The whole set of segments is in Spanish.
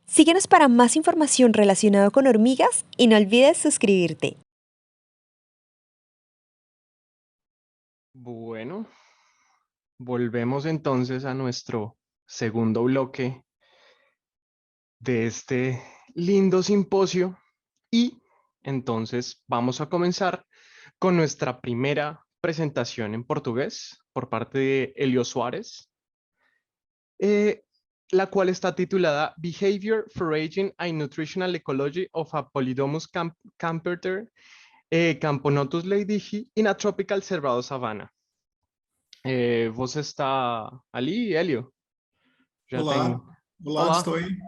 Síguenos para más información relacionada con hormigas y no olvides suscribirte. Bueno, volvemos entonces a nuestro segundo bloque de este lindo simposio y entonces vamos a comenzar con nuestra primera presentación en portugués por parte de Elio Suárez, eh, la cual está titulada Behavior, Foraging and Nutritional Ecology of a Polydomus camperter, Camponotus leidichi in a Tropical Cerrado Savannah. Você está ali, Hélio? Já tem. Olá, olá, Olá, estou aí.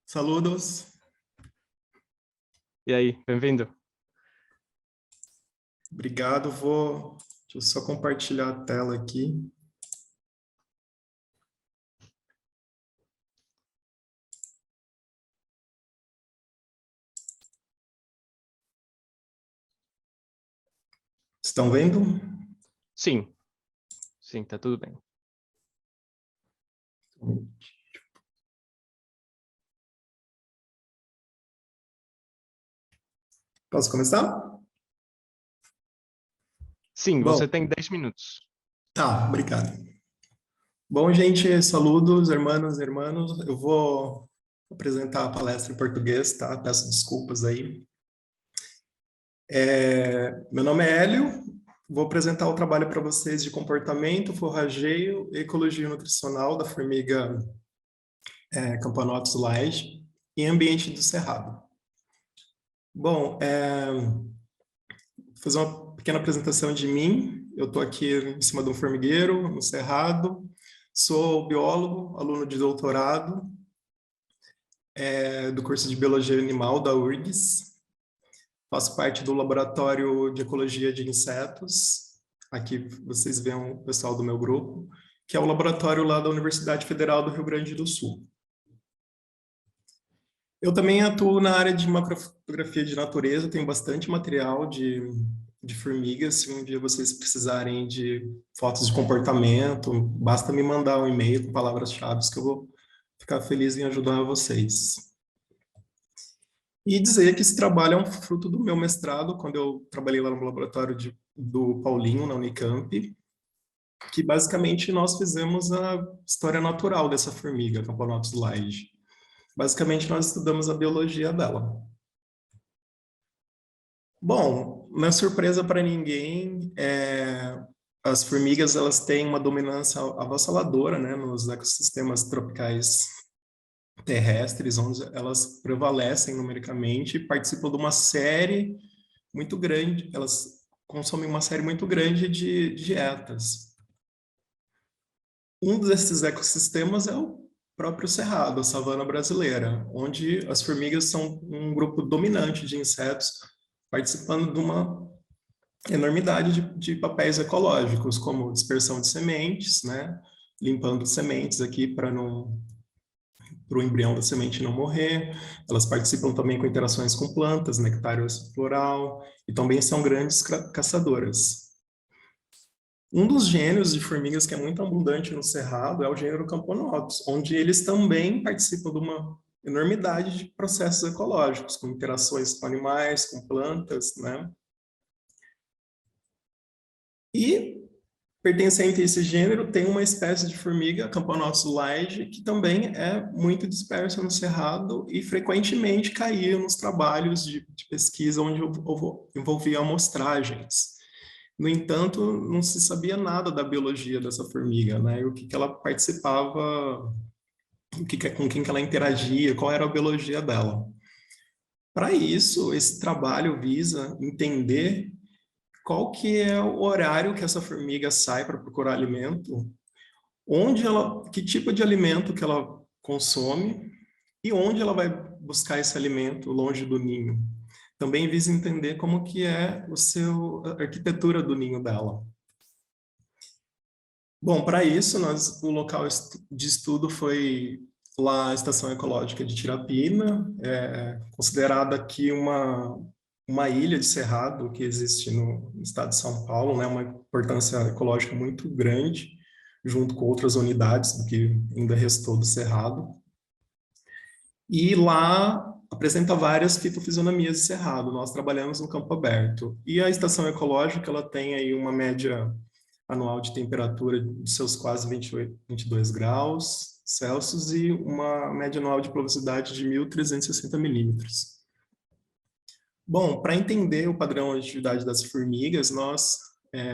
Saludos. e aí, bem-vindo. Obrigado. Deixa eu só compartilhar a tela aqui. Estão vendo? Sim, sim, tá tudo bem. Posso começar? Sim, Bom, você tem 10 minutos. tá, obrigado. Bom, gente, saludos, hermanos. Eu vou apresentar a palestra em português, tá? Peço desculpas aí. Meu nome é Hélio, vou apresentar o trabalho para vocês de comportamento, forrageio e ecologia nutricional da formiga Camponotus laige em ambiente do cerrado. Bom, vou fazer uma pequena apresentação de mim. Eu estou aqui em cima de um formigueiro, no cerrado. Sou biólogo, aluno de doutorado do curso de Biologia Animal da URGS. Faço parte do laboratório de ecologia de insetos. Aqui vocês veem o pessoal do meu grupo, que é o laboratório lá da Universidade Federal do Rio Grande do Sul. Eu também atuo na área de macrofotografia de natureza, tenho bastante material de formigas. Se um dia vocês precisarem de fotos de comportamento, basta me mandar um e-mail com palavras-chave que eu vou ficar feliz em ajudar vocês. E dizer que esse trabalho é um fruto do meu mestrado, quando eu trabalhei lá no laboratório do Paulinho, na Unicamp, que basicamente nós fizemos a história natural dessa formiga, Camponotus laige. Basicamente, nós estudamos a biologia dela. Bom, não é surpresa para ninguém, as formigas elas têm uma dominância avassaladora, né, nos ecossistemas tropicais terrestres, onde elas prevalecem numericamente e participam de uma série muito grande, elas consomem uma série muito grande de dietas. Um desses ecossistemas é o próprio cerrado, a savana brasileira, onde as formigas são um grupo dominante de insetos, participando de uma enormidade de papéis ecológicos, como dispersão de sementes, né? Limpando sementes aqui para o embrião da semente não morrer. Elas participam também com interações com plantas, nectário floral, e também são grandes caçadoras. Um dos gêneros de formigas que é muito abundante no cerrado é o gênero Camponotus, onde eles também participam de uma enormidade de processos ecológicos, com interações com animais, com plantas, né? E, pertencente a esse gênero, tem uma espécie de formiga, Camponotus laige, que também é muito dispersa no cerrado e frequentemente caía nos trabalhos de pesquisa onde envolvia amostragens. No entanto, não se sabia nada da biologia dessa formiga, né? O que ela participava, com quem que ela interagia, qual era a biologia dela. Para isso, esse trabalho visa entender qual que é o horário que essa formiga sai para procurar alimento, que tipo de alimento que ela consome e onde ela vai buscar esse alimento longe do ninho. Também visa entender como que é a arquitetura do ninho dela. Bom, para isso, o local de estudo foi lá a Estação Ecológica de Tirapina, considerada aqui uma ilha de cerrado que existe no estado de São Paulo, né, uma importância ecológica muito grande, junto com outras unidades do que ainda restou do cerrado. E lá apresenta várias fitofisionomias de cerrado. Nós trabalhamos no campo aberto. E a estação ecológica, ela tem aí uma média anual de temperatura de seus quase 22 graus Celsius e uma média anual de pluviosidade de 1.360 milímetros. Bom, para entender o padrão de atividade das formigas, nós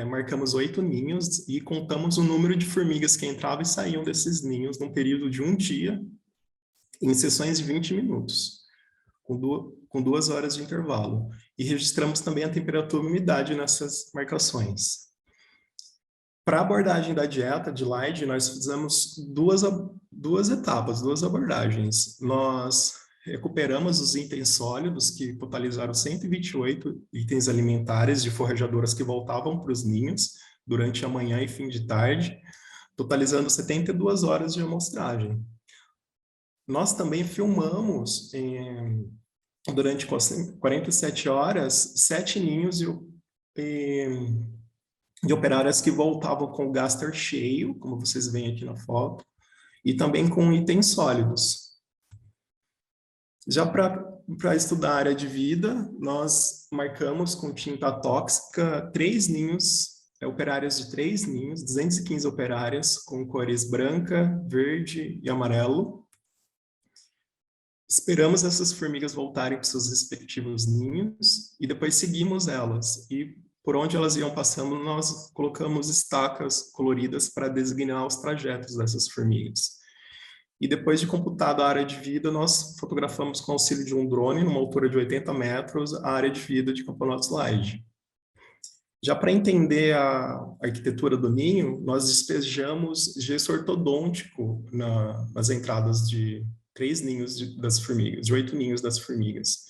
marcamos 8 ninhos e contamos o número de formigas que entravam e saíam desses ninhos num período de um dia, em sessões de 20 minutos, com 2 horas de intervalo. E registramos também a temperatura e umidade nessas marcações. Para a abordagem da dieta de Lydie, nós fizemos duas etapas, duas abordagens. Nós recuperamos os itens sólidos, que totalizaram 128 itens alimentares de forragedoras que voltavam para os ninhos durante a manhã e fim de tarde, totalizando 72 horas de amostragem. Nós também filmamos, durante 47 horas, 7 ninhos de operárias que voltavam com o gaster cheio, como vocês veem aqui na foto, e também com itens sólidos. Já para estudar a área de vida, nós marcamos com tinta tóxica 3 ninhos, operárias de 3 ninhos, 215 operárias, com cores branca, verde e amarelo. Esperamos essas formigas voltarem para seus respectivos ninhos e depois seguimos elas. E por onde elas iam passando, nós colocamos estacas coloridas para designar os trajetos dessas formigas. E depois de computada a área de vida, nós fotografamos com auxílio de um drone, numa altura de 80 metros, a área de vida de Camponotus Lydie. Já para entender a arquitetura do ninho, nós despejamos gesso ortodôntico nas entradas de 3 ninhos das formigas, de 8 ninhos das formigas.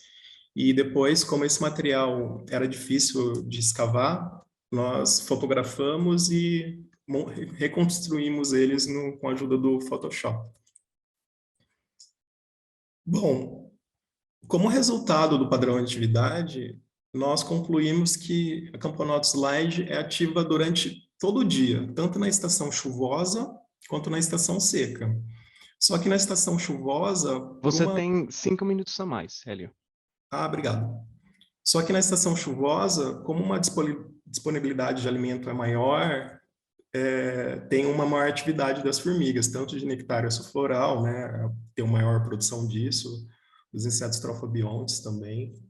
E depois, como esse material era difícil de escavar, nós fotografamos e reconstruímos eles com a ajuda do Photoshop. Bom, como resultado do padrão de atividade, nós concluímos que a Camponotus Lydie é ativa durante todo o dia, tanto na estação chuvosa quanto na estação seca. Só que na estação chuvosa... Você tem 5 minutos a mais, Hélio. Ah, obrigado. Só que na estação chuvosa, como uma disponibilidade de alimento é maior, tem uma maior atividade das formigas, tanto de nectário floral, né, tem uma maior produção disso, os insetos trofobiontes também.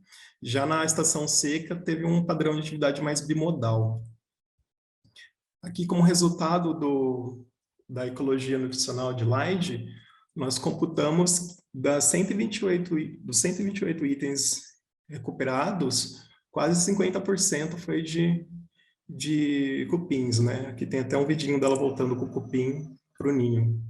Já na estação seca, teve um padrão de atividade mais bimodal. Aqui, como resultado da ecologia nutricional de Lydie, nós computamos dos 128 itens recuperados, quase 50% foi de cupins, né? Aqui tem até um vidinho dela voltando com o cupim para o ninho.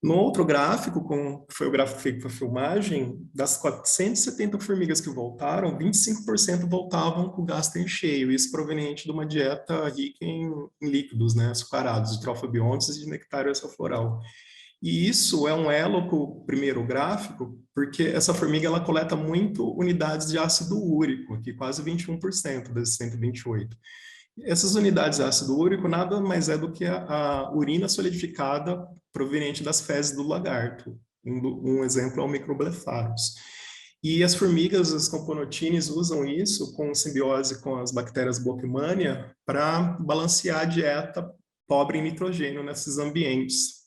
No outro gráfico, que foi o gráfico feito para filmagem, das 470 formigas que voltaram, 25% voltavam com o gaster cheio, isso proveniente de uma dieta rica em líquidos, né, açucarados, de trofobiontes e de nectário floral. E isso é um elo com o primeiro gráfico, porque essa formiga ela coleta muito unidades de ácido úrico, aqui quase 21% desses 128. Essas unidades de ácido úrico nada mais é do que a urina solidificada proveniente das fezes do lagarto. Um exemplo é o Microblepharus. E as formigas, as camponotines, usam isso com simbiose com as bactérias Bockmannia para balancear a dieta pobre em nitrogênio nesses ambientes.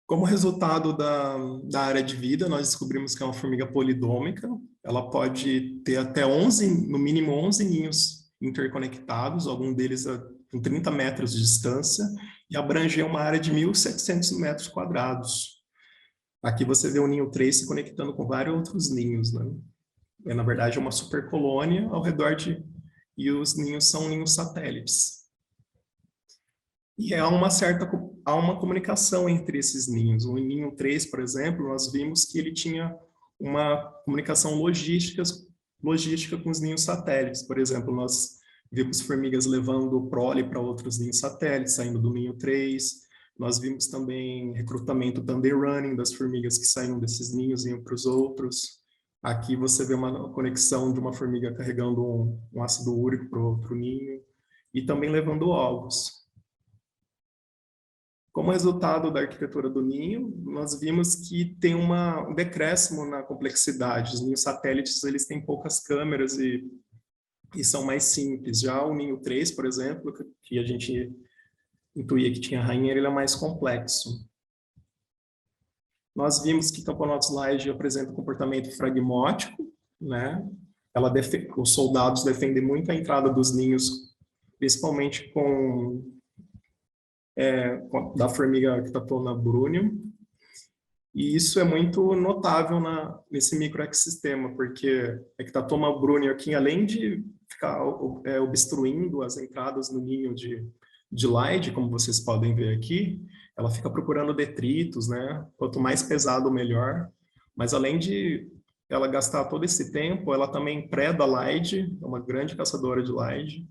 Como resultado da área de vida, nós descobrimos que é uma formiga polidômica. Ela pode ter até 11, no mínimo 11 ninhos interconectados, algum deles com 30 metros de distância, e abranger uma área de 1.700 metros quadrados. Aqui você vê o ninho 3 se conectando com vários outros ninhos, né? Na verdade, é uma supercolônia ao redor e os ninhos são ninhos satélites. E há uma comunicação entre esses ninhos. O ninho 3, por exemplo, nós vimos que ele tinha uma comunicação logística com os ninhos satélites. Por exemplo, nós vimos formigas levando prole para outros ninhos satélites, saindo do ninho 3. Nós vimos também recrutamento thunder running das formigas que saíram desses ninhos e iam para os outros. Aqui você vê uma conexão de uma formiga carregando um ácido úrico para o ninho e também levando ovos. Como resultado da arquitetura do ninho, nós vimos que tem um decréscimo na complexidade. Os ninhos satélites, eles têm poucas câmeras e são mais simples. Já o ninho 3, por exemplo, que a gente intuía que tinha rainha, ele é mais complexo. Nós vimos que Camponotus laige apresenta um comportamento fragmótico, né? Os soldados defendem muito a entrada dos ninhos, principalmente da formiga Ectatona brunium, e isso é muito notável nesse microecossistema, porque a Ectatoma brunium aqui, além de ficar obstruindo as entradas no ninho de Leydig, como vocês podem ver aqui, ela fica procurando detritos, né? Quanto mais pesado, melhor. Mas além de ela gastar todo esse tempo, ela também preda a Leydig, é uma grande caçadora de Leydig.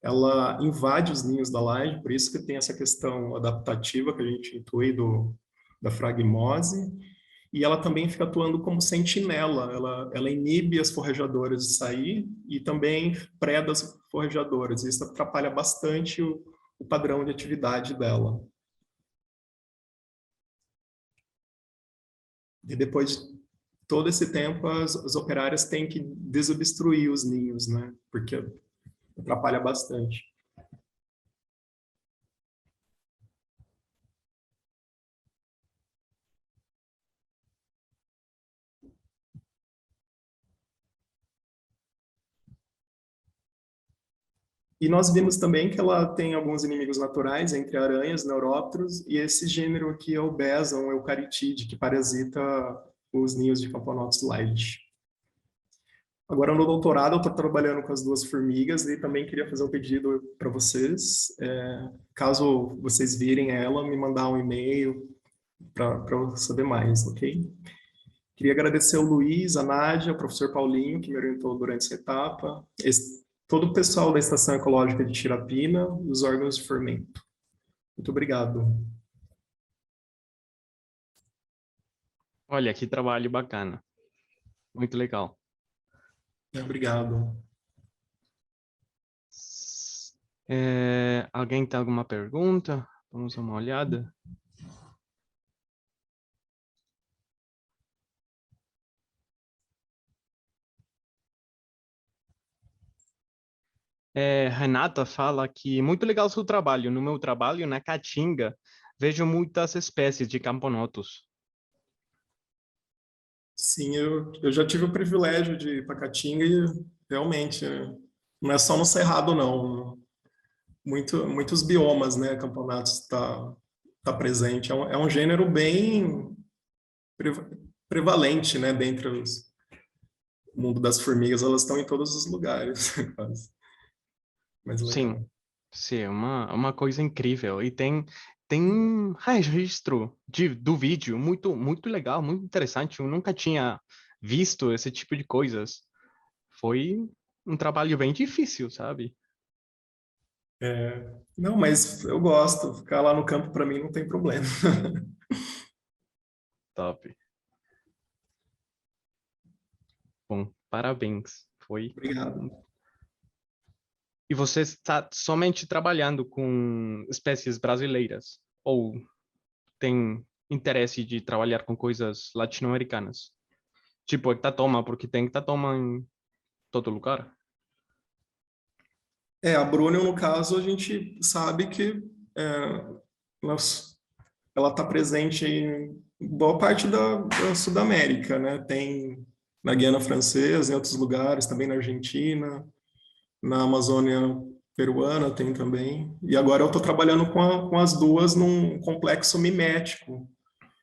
Ela invade os ninhos da Leydig, por isso que tem essa questão adaptativa que a gente intui da fragmose. E ela também fica atuando como sentinela, ela inibe as forrajadoras de sair e também preda as forrajadoras. Isso atrapalha bastante o padrão de atividade dela. E depois de todo esse tempo, as operárias têm que desobstruir os ninhos, né? Porque atrapalha bastante. E nós vimos também que ela tem alguns inimigos naturais, entre aranhas, neurópteros, e esse gênero aqui é o Beson eucaritide, que parasita os ninhos de Camponotus laige. Agora, no doutorado, eu estou trabalhando com as duas formigas e também queria fazer um pedido para vocês. Caso vocês virem ela, me mandar um e-mail para eu saber mais, ok? Queria agradecer ao Luiz, a Nádia, o professor Paulinho, que me orientou durante essa etapa, todo o pessoal da Estação Ecológica de Tirapina e os órgãos de fomento. Muito obrigado. Olha, que trabalho bacana. Muito legal. Obrigado. Alguém tem alguma pergunta? Vamos dar uma olhada. Renata fala que muito legal o seu trabalho. No meu trabalho, na Caatinga, vejo muitas espécies de camponotus. Sim, eu já tive o privilégio de ir para Caatinga e realmente não é só no Cerrado, não. Muitos biomas, né? Camponotus tá presente. É um gênero bem prevalente, né? Dentre o mundo das formigas, elas estão em todos os lugares, quase. Mas legal. Sim, é uma coisa incrível. E tem registro do vídeo muito legal, muito interessante. Eu nunca tinha visto esse tipo de coisas. Foi um trabalho bem difícil, sabe? Não, mas eu gosto. Ficar lá no campo, para mim, não tem problema. Top. Bom, parabéns. Foi. Obrigado. E você está somente trabalhando com espécies brasileiras? Ou tem interesse de trabalhar com coisas latino-americanas? Tipo hectatoma, porque tem hectatoma em todo lugar. A Bruna, no caso, a gente sabe que ela está presente em boa parte da Sudamérica, né? Tem na Guiana Francesa, em outros lugares, também na Argentina, na Amazônia peruana tem também. E agora eu estou trabalhando com as duas num complexo mimético,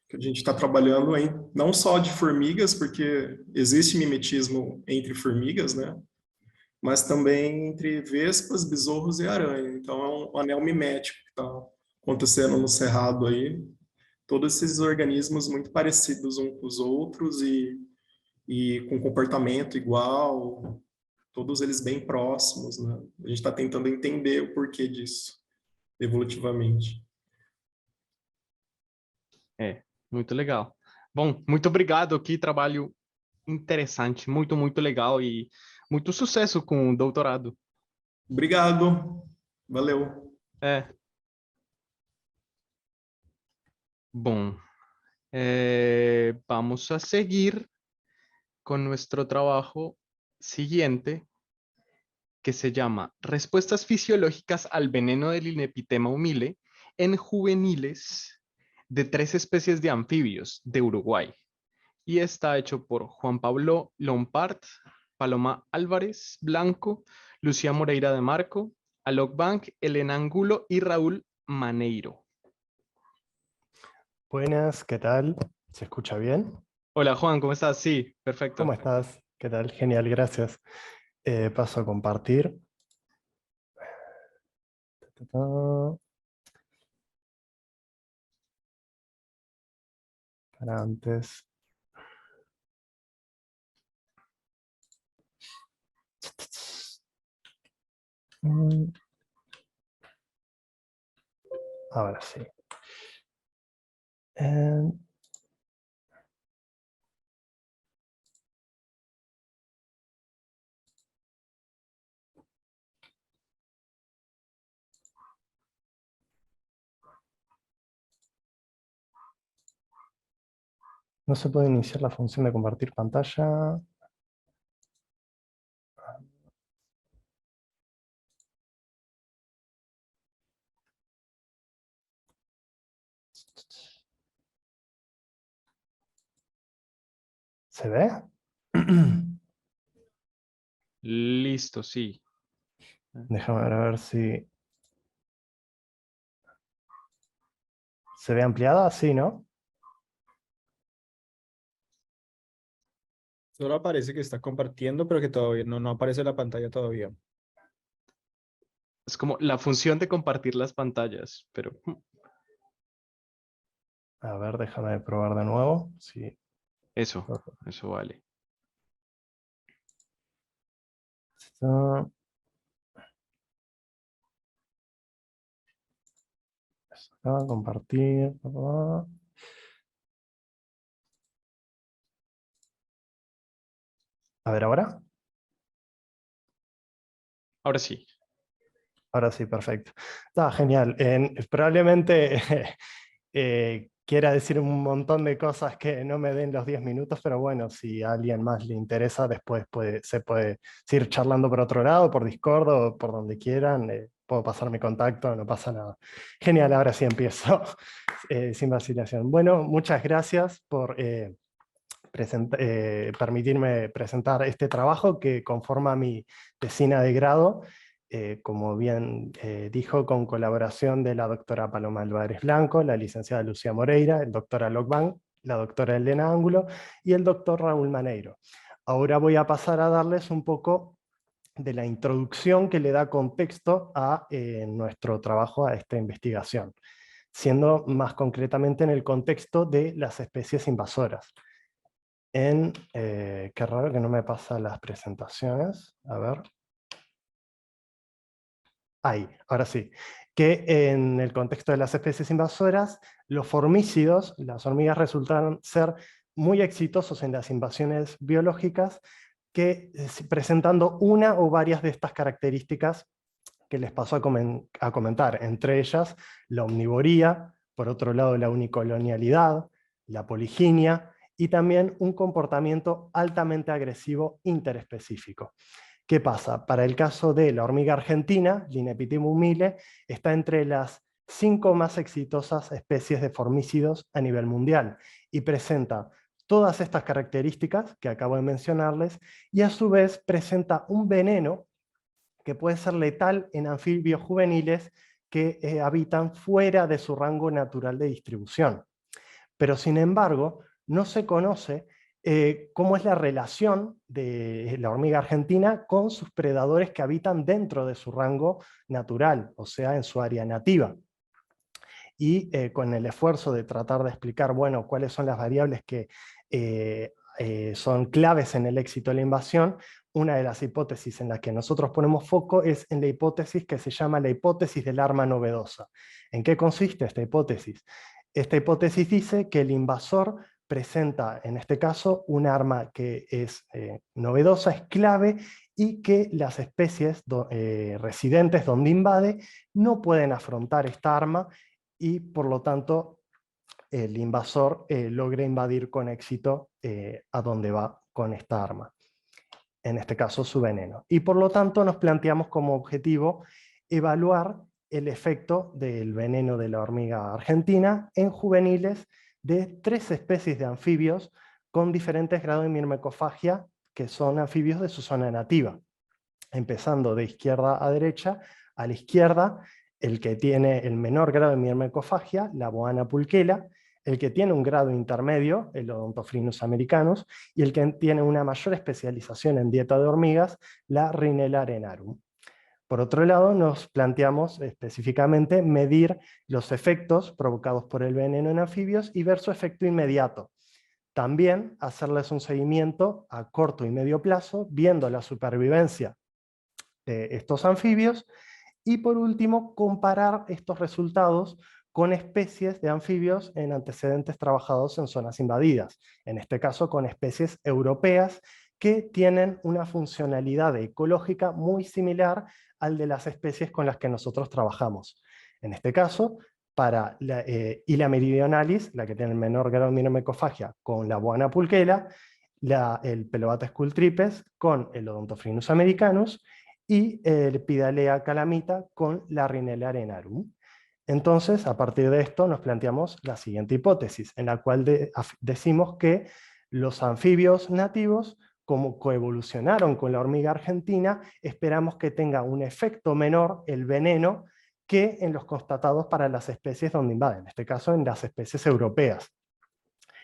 que a gente está trabalhando não só de formigas, porque existe mimetismo entre formigas, né? Mas também entre vespas, besouros e aranha. Então é um anel mimético que está acontecendo no cerrado aí. Todos esses organismos muito parecidos uns com os outros e com comportamento igual, todos eles bem próximos, né? A gente está tentando entender o porquê disso, evolutivamente. Muito legal. Bom, muito obrigado. Que trabalho interessante, muito legal e muito sucesso com o doutorado. Obrigado. Valeu. É. Bon, vamos a seguir con nuestro trabajo siguiente, que se llama Respuestas fisiológicas al veneno del Linepitema humile en juveniles de 3 especies de anfibios de Uruguay. Y está hecho por Juan Pablo Lompart, Paloma Álvarez Blanco, Lucía Moreira de Marco, Alok Bank, Elena Angulo y Raúl Maneiro. Buenas, ¿qué tal? ¿Se escucha bien? Hola Juan, ¿cómo estás? Sí, perfecto. ¿Cómo estás? ¿Qué tal? Genial, gracias. Paso a compartir. Ta, ta, ta. Para antes. Mm, Ahora sí. Eh, no se puede iniciar la función de compartir pantalla. ¿Se ve? Listo, sí. Déjame ver a ver si... ¿Se ve ampliada? Sí, ¿no? Solo aparece que está compartiendo, pero que todavía no aparece la pantalla todavía. Es como la función de compartir las pantallas, pero A ver, déjame probar de nuevo. Sí. eso vale. Está. Acá, compartir. A ver, ahora. Ahora sí. Ahora sí, perfecto. Está genial. Probablemente quiera decir un montón de cosas que no me den los 10 minutos, pero bueno, si a alguien más le interesa, después se puede seguir charlando por otro lado, por Discord o por donde quieran. Puedo pasar mi contacto, no pasa nada. Genial, ahora sí empiezo, sin vacilación. Bueno, muchas gracias por permitirme presentar este trabajo que conforma mi tesina de grado. Como bien dijo, con colaboración de la doctora Paloma Álvarez Blanco, la licenciada Lucía Moreira, el doctor Alok Bank, la doctora Elena Ángulo y el doctor Raúl Maneiro. Ahora voy a pasar a darles un poco de la introducción que le da contexto a nuestro trabajo, a esta investigación, siendo más concretamente en el contexto de las especies invasoras. Qué raro que no me pasa las presentaciones, a ver. Ahí, ahora sí. Que en el contexto de las especies invasoras, los formícidos, las hormigas, resultaron ser muy exitosos en las invasiones biológicas, presentando una o varias de estas características que les paso a comentar, entre ellas la omnivoría, por otro lado la unicolonialidad, la poliginia y también un comportamiento altamente agresivo interespecífico. ¿Qué pasa? Para el caso de la hormiga argentina, Linepitema humile, está entre las 5 más exitosas especies de formícidos a nivel mundial y presenta todas estas características que acabo de mencionarles y a su vez presenta un veneno que puede ser letal en anfibios juveniles que habitan fuera de su rango natural de distribución. Pero sin embargo, no se conoce cómo es la relación de la hormiga argentina con sus predadores que habitan dentro de su rango natural, o sea, en su área nativa. Y con el esfuerzo de tratar de explicar, bueno, cuáles son las variables que son claves en el éxito de la invasión, una de las hipótesis en las que nosotros ponemos foco es en la hipótesis que se llama la hipótesis del arma novedosa. ¿En qué consiste esta hipótesis? Esta hipótesis dice que el invasor presenta, en este caso, un arma que es novedosa, es clave, y que las especies residentes donde invade no pueden afrontar esta arma y por lo tanto el invasor logre invadir con éxito a donde va con esta arma, en este caso su veneno. Y por lo tanto nos planteamos como objetivo evaluar el efecto del veneno de la hormiga argentina en juveniles de 3 especies de anfibios con diferentes grados de mirmecofagia, que son anfibios de su zona nativa. Empezando de izquierda a derecha, a la izquierda, el que tiene el menor grado de mirmecofagia, la Boana pulquela, el que tiene un grado intermedio, el Odontophrynus americanus, y el que tiene una mayor especialización en dieta de hormigas, la Rhinella arenarum. Por otro lado, nos planteamos específicamente medir los efectos provocados por el veneno en anfibios y ver su efecto inmediato. También hacerles un seguimiento a corto y medio plazo, viendo la supervivencia de estos anfibios, y por último, comparar estos resultados con especies de anfibios en antecedentes trabajados en zonas invadidas, en este caso con especies europeas que tienen una funcionalidad ecológica muy similar al de las especies con las que nosotros trabajamos. En este caso, para la Hyla meridionalis, la que tiene el menor grado de mirmecofagia, con la Boana pulquela, el Pelobates cultripes con el Odontophrynus americanus, y el Pidalea calamita con la Rhinella arenarum. Entonces, a partir de esto nos planteamos la siguiente hipótesis, en la cual decimos que los anfibios nativos, como coevolucionaron con la hormiga argentina, esperamos que tenga un efecto menor el veneno que en los constatados para las especies donde invaden, en este caso en las especies europeas.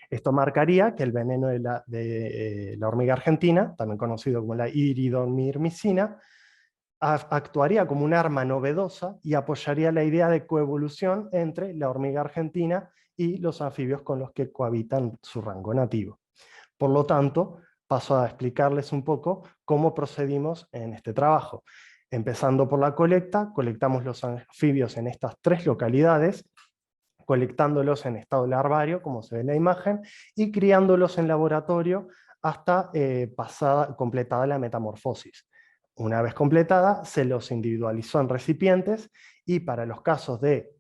Esto marcaría que el veneno de la hormiga argentina, también conocido como la iridomirmicina, actuaría como un arma novedosa y apoyaría la idea de coevolución entre la hormiga argentina y los anfibios con los que cohabitan su rango nativo. Por lo tanto, paso a explicarles un poco cómo procedimos en este trabajo. Empezando por la colecta, colectamos los anfibios en estas 3 localidades, colectándolos en estado larvario, como se ve en la imagen, y criándolos en laboratorio hasta completada la metamorfosis. Una vez completada, se los individualizó en recipientes, y para los casos de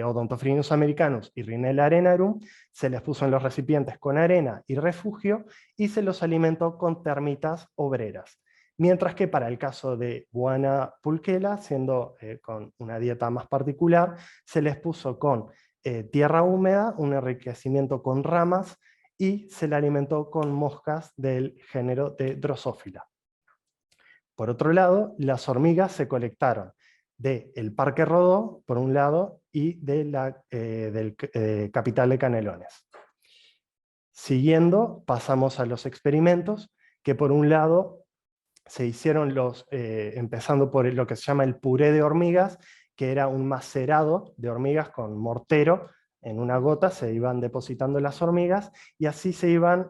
Odontophrynus americanus y Rhinella arenarum, se les puso en los recipientes con arena y refugio, y se los alimentó con termitas obreras. Mientras que para el caso de Boana pulquela, siendo con una dieta más particular, se les puso con tierra húmeda, un enriquecimiento con ramas, y se le alimentó con moscas del género de Drosophila. Por otro lado, las hormigas se colectaron del Parque Rodó, por un lado, y del Capital de Canelones. Siguiendo, pasamos a los experimentos, que por un lado se hicieron empezando por lo que se llama el puré de hormigas, que era un macerado de hormigas con mortero. En una gota se iban depositando las hormigas, y así se iban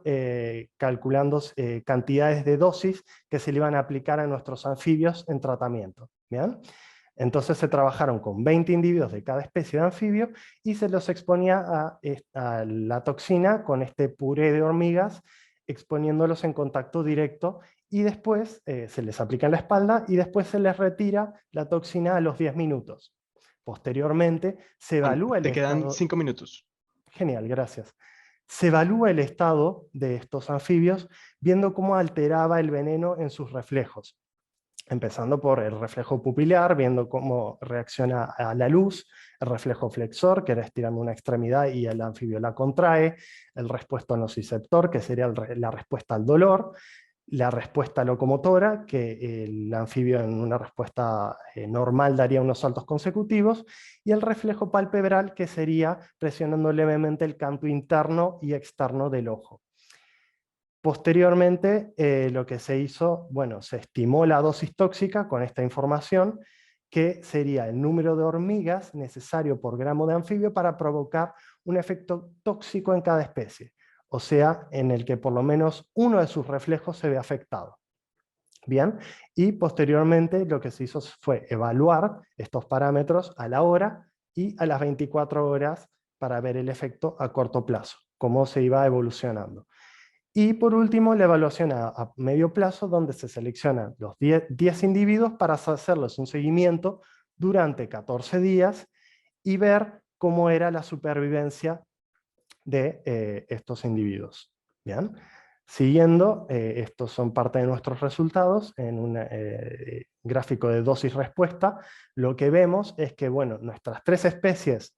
calculando cantidades de dosis que se le iban a aplicar a nuestros anfibios en tratamiento. ¿Bien? Entonces se trabajaron con 20 individuos de cada especie de anfibio, y se los exponía a la toxina con este puré de hormigas, exponiéndolos en contacto directo, y después se les aplica en la espalda, y después se les retira la toxina a los 10 minutos. Posteriormente se evalúa el Te quedan estado... 5 minutos. Genial, gracias. Se evalúa el estado de estos anfibios viendo cómo alteraba el veneno en sus reflejos. Empezando por el reflejo pupilar, viendo cómo reacciona a la luz, el reflejo flexor, que era estirando una extremidad y el anfibio la contrae, el respuesta nociceptor, que sería la respuesta al dolor, la respuesta locomotora, que el anfibio en una respuesta normal daría unos saltos consecutivos, y el reflejo palpebral, que sería presionando levemente el canto interno y externo del ojo. Posteriormente, lo que se hizo, bueno, se estimó la dosis tóxica con esta información, que sería el número de hormigas necesario por gramo de anfibio para provocar un efecto tóxico en cada especie, o sea, en el que por lo menos uno de sus reflejos se ve afectado. Bien, y posteriormente lo que se hizo fue evaluar estos parámetros a la hora y a las 24 horas para ver el efecto a corto plazo, cómo se iba evolucionando. Y por último, la evaluación a medio plazo, donde se seleccionan los 10 individuos para hacerles un seguimiento durante 14 días y ver cómo era la supervivencia de estos individuos. Bien, siguiendo, estos son parte de nuestros resultados en un gráfico de dosis-respuesta. Lo que vemos es que, bueno, nuestras 3 especies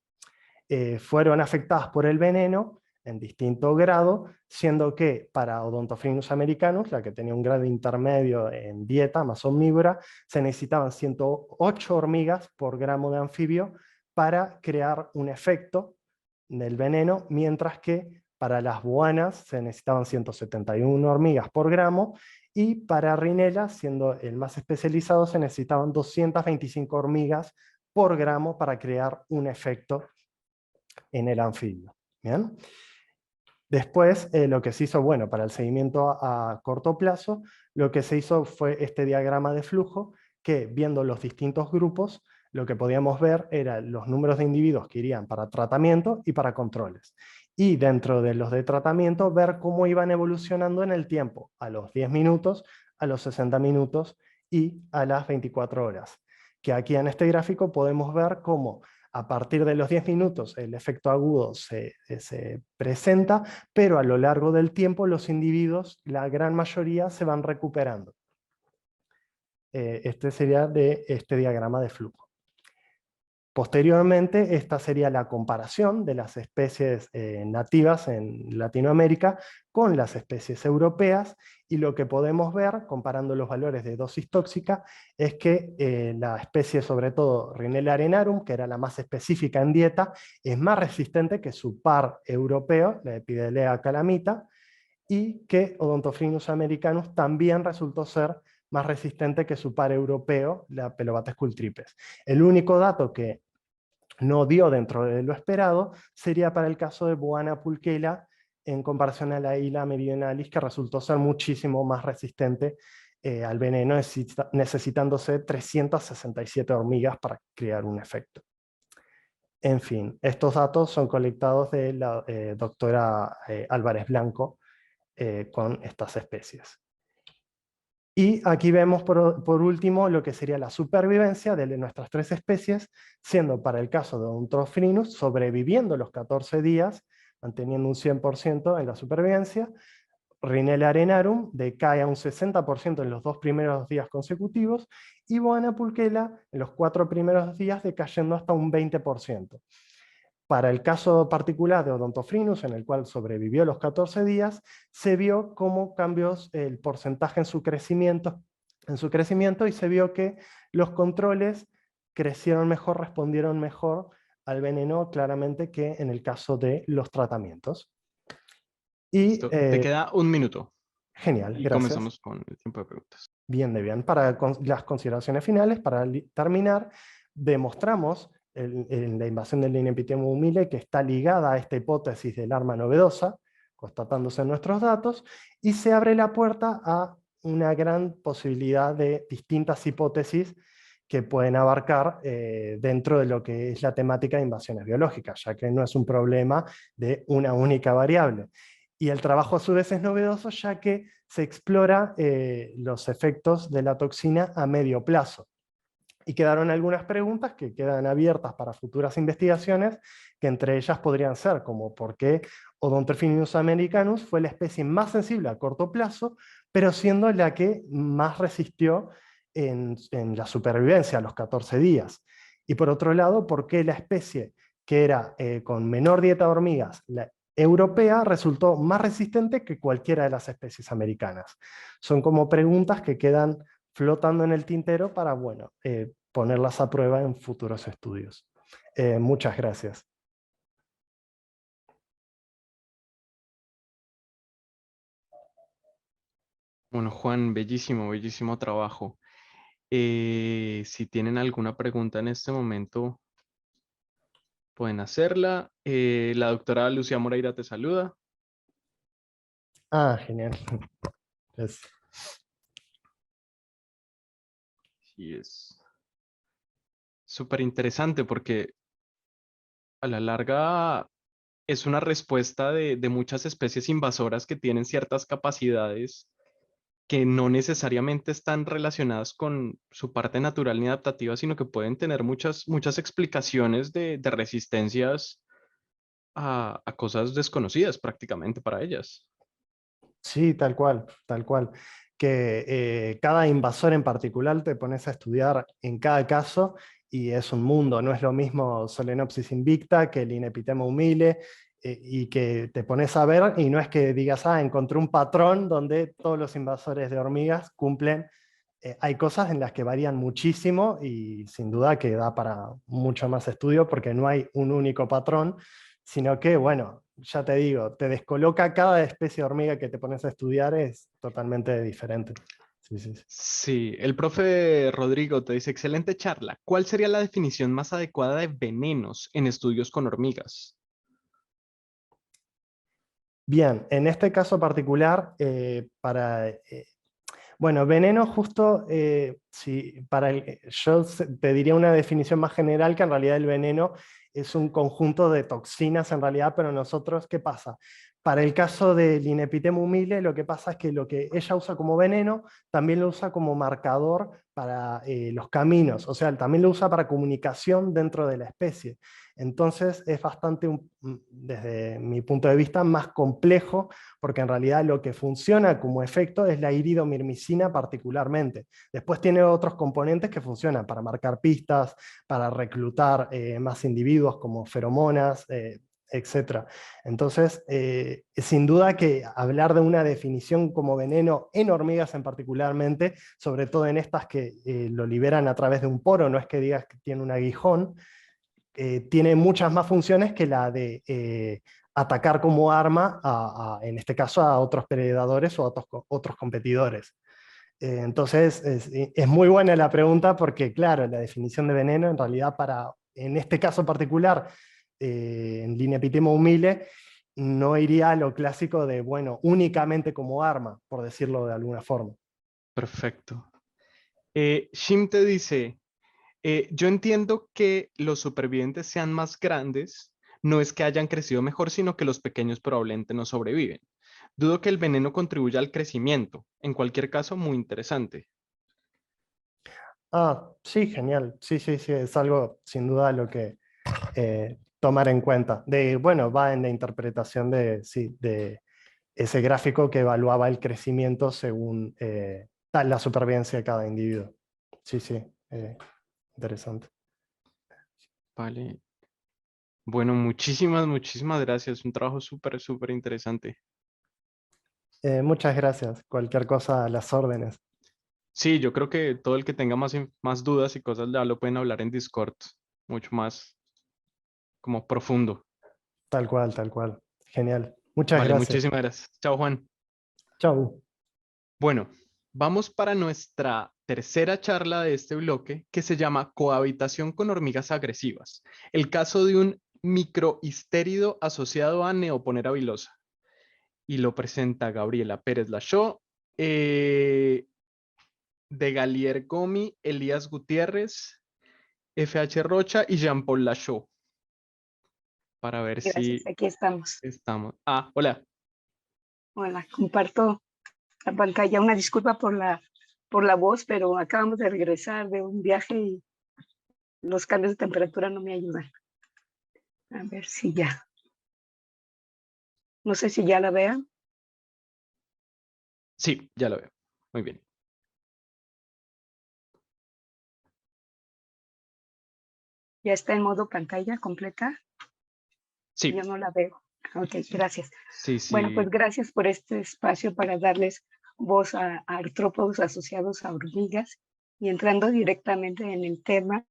fueron afectadas por el veneno en distinto grado, siendo que para Odontophrynus americanus, la que tenía un grado intermedio en dieta más omnívora, se necesitaban 108 hormigas por gramo de anfibio para crear un efecto del veneno, mientras que para las buanas se necesitaban 171 hormigas por gramo, y para Rhinella, siendo el más especializado, se necesitaban 225 hormigas por gramo para crear un efecto en el anfibio. ¿Bien? Después, lo que se hizo, bueno, para el seguimiento a corto plazo, lo que se hizo fue este diagrama de flujo, que viendo los distintos grupos, lo que podíamos ver era los números de individuos que irían para tratamiento y para controles. Y dentro de los de tratamiento, ver cómo iban evolucionando en el tiempo, a los 10 minutos, a los 60 minutos y a las 24 horas. Que aquí en este gráfico podemos ver cómo a partir de los 10 minutos el efecto agudo se presenta, pero a lo largo del tiempo los individuos, la gran mayoría, se van recuperando. Este sería de este diagrama de flujo. Posteriormente, esta sería la comparación de las especies nativas en Latinoamérica con las especies europeas, y lo que podemos ver, comparando los valores de dosis tóxica, es que la especie, sobre todo Rhinella arenarum, que era la más específica en dieta, es más resistente que su par europeo, la Epidellea calamita, y que Odontophrynus americanus también resultó ser más resistente que su par europeo, la Pelobates cultripes. El único dato que no dio dentro de lo esperado sería para el caso de Boana pulquela, en comparación a la Hila meridionalis, que resultó ser muchísimo más resistente al veneno, necesitándose 367 hormigas para crear un efecto. En fin, estos datos son colectados de la doctora Álvarez Blanco con estas especies. Y aquí vemos por último lo que sería la supervivencia de nuestras 3 especies, siendo para el caso de Odontophrynus sobreviviendo los 14 días, manteniendo un 100% en la supervivencia. Rhinella arenarum decae a un 60% en los 2 primeros días consecutivos, y Boana pulquela en los 4 primeros días decayendo hasta un 20%. Para el caso particular de Odontophrynus, en el cual sobrevivió los 14 días, se vio cómo cambió el porcentaje en su crecimiento, y se vio que los controles crecieron mejor, respondieron mejor al veneno, claramente, que en el caso de los tratamientos. Y, Te queda 1 minuto. Genial, Y gracias. comenzamos con el tiempo de preguntas. Bien, de bien. Para las consideraciones finales, para terminar, demostramos en la invasión del Linepithium humile que está ligada a esta hipótesis del arma novedosa, constatándose en nuestros datos, y se abre la puerta a una gran posibilidad de distintas hipótesis que pueden abarcar dentro de lo que es la temática de invasiones biológicas, ya que no es un problema de una única variable. Y el trabajo a su vez es novedoso, ya que se explora los efectos de la toxina a medio plazo. Y quedaron algunas preguntas que quedan abiertas para futuras investigaciones, que entre ellas podrían ser como por qué Odontophrynus americanus fue la especie más sensible a corto plazo, pero siendo la que más resistió en la supervivencia a los 14 días. Y por otro lado, por qué la especie que era con menor dieta de hormigas, la europea, resultó más resistente que cualquiera de las especies americanas. Son como preguntas que quedan flotando en el tintero para, bueno, ponerlas a prueba en futuros estudios. Muchas gracias. Bueno, Juan, bellísimo, bellísimo trabajo. Si tienen alguna pregunta en este momento, pueden hacerla. La doctora Lucía Moreira te saluda. Ah, genial. Sí, es súper interesante porque a la larga es una respuesta de muchas especies invasoras que tienen ciertas capacidades que no necesariamente están relacionadas con su parte natural ni adaptativa, sino que pueden tener muchas explicaciones de resistencias a cosas desconocidas prácticamente para ellas. Sí, tal cual, tal cual. Que cada invasor en particular te pones a estudiar en cada caso y es un mundo, no es lo mismo Solenopsis invicta que el Inepitema humile, y que te pones a ver y no es que digas, encontré un patrón donde todos los invasores de hormigas cumplen. Hay cosas en las que varían muchísimo y sin duda que da para mucho más estudio porque no hay un único patrón, sino que, bueno, ya te digo, te descoloca cada especie de hormiga que te pones a estudiar, es totalmente diferente. Sí, sí, sí. Sí, el profe Rodrigo te dice, excelente charla. ¿Cuál sería la definición más adecuada de venenos en estudios con hormigas? Bien, en este caso particular, bueno, veneno justo, te diría una definición más general que en realidad el veneno es un conjunto de toxinas en realidad, pero nosotros, ¿qué pasa? Para el caso del Inepitema humile, lo que pasa es que lo que ella usa como veneno, también lo usa como marcador para los caminos, o sea, también lo usa para comunicación dentro de la especie. Entonces es bastante, desde mi punto de vista, más complejo, porque en realidad lo que funciona como efecto es la iridomirmicina particularmente. Después tiene otros componentes que funcionan para marcar pistas, para reclutar más individuos como feromonas, etc. Entonces, sin duda que hablar de una definición como veneno en hormigas en particularmente, sobre todo en estas que lo liberan a través de un poro, no es que digas que tiene un aguijón, tiene muchas más funciones que la de atacar como arma, en este caso, a otros predadores o a otros competidores. Entonces, es muy buena la pregunta porque, claro, la definición de veneno, en realidad, en este caso particular, en Linepitema humile, no iría a lo clásico de, bueno, únicamente como arma, por decirlo de alguna forma. Perfecto. Shim te dice, yo entiendo que los supervivientes sean más grandes, no es que hayan crecido mejor, sino que los pequeños probablemente no sobreviven. Dudo que el veneno contribuya al crecimiento. En cualquier caso, muy interesante. Sí, genial. Sí, sí, sí, es algo sin duda lo que tomar en cuenta. Bueno, va en la interpretación sí, de ese gráfico que evaluaba el crecimiento según la supervivencia de cada individuo. Sí, sí, interesante. Vale. Bueno, muchísimas gracias. Un trabajo súper interesante. Muchas gracias. Cualquier cosa a las órdenes. Sí, yo creo que todo el que tenga más dudas y cosas ya lo pueden hablar en Discord, mucho más como profundo. Tal cual, tal cual. Genial. Muchas Vale, gracias. muchísimas gracias. Chao, Juan. Chau. Bueno, vamos para nuestra tercera charla de este bloque que se llama Cohabitación con hormigas agresivas. El caso de un microhistérido asociado a Neoponera vilosa. Y lo presenta Gabriela Pérez Lachaud, de Galier Gomi, Elías Gutiérrez, FH Rocha y Jean-Paul Lachaud. Para ver Gracias, si aquí estamos. estamos. Hola. Hola, comparto la pantalla. Una disculpa por la voz, pero acabamos de regresar de un viaje y los cambios de temperatura no me ayudan. A ver si ya. No sé si ya la vean. Sí, ya lo veo. Muy bien. Ya está en modo pantalla completa. Sí, Yo no la veo. Ok, gracias. sí. Bueno, pues gracias por este espacio para darles voz a artrópodos asociados a hormigas y entrando directamente en el tema,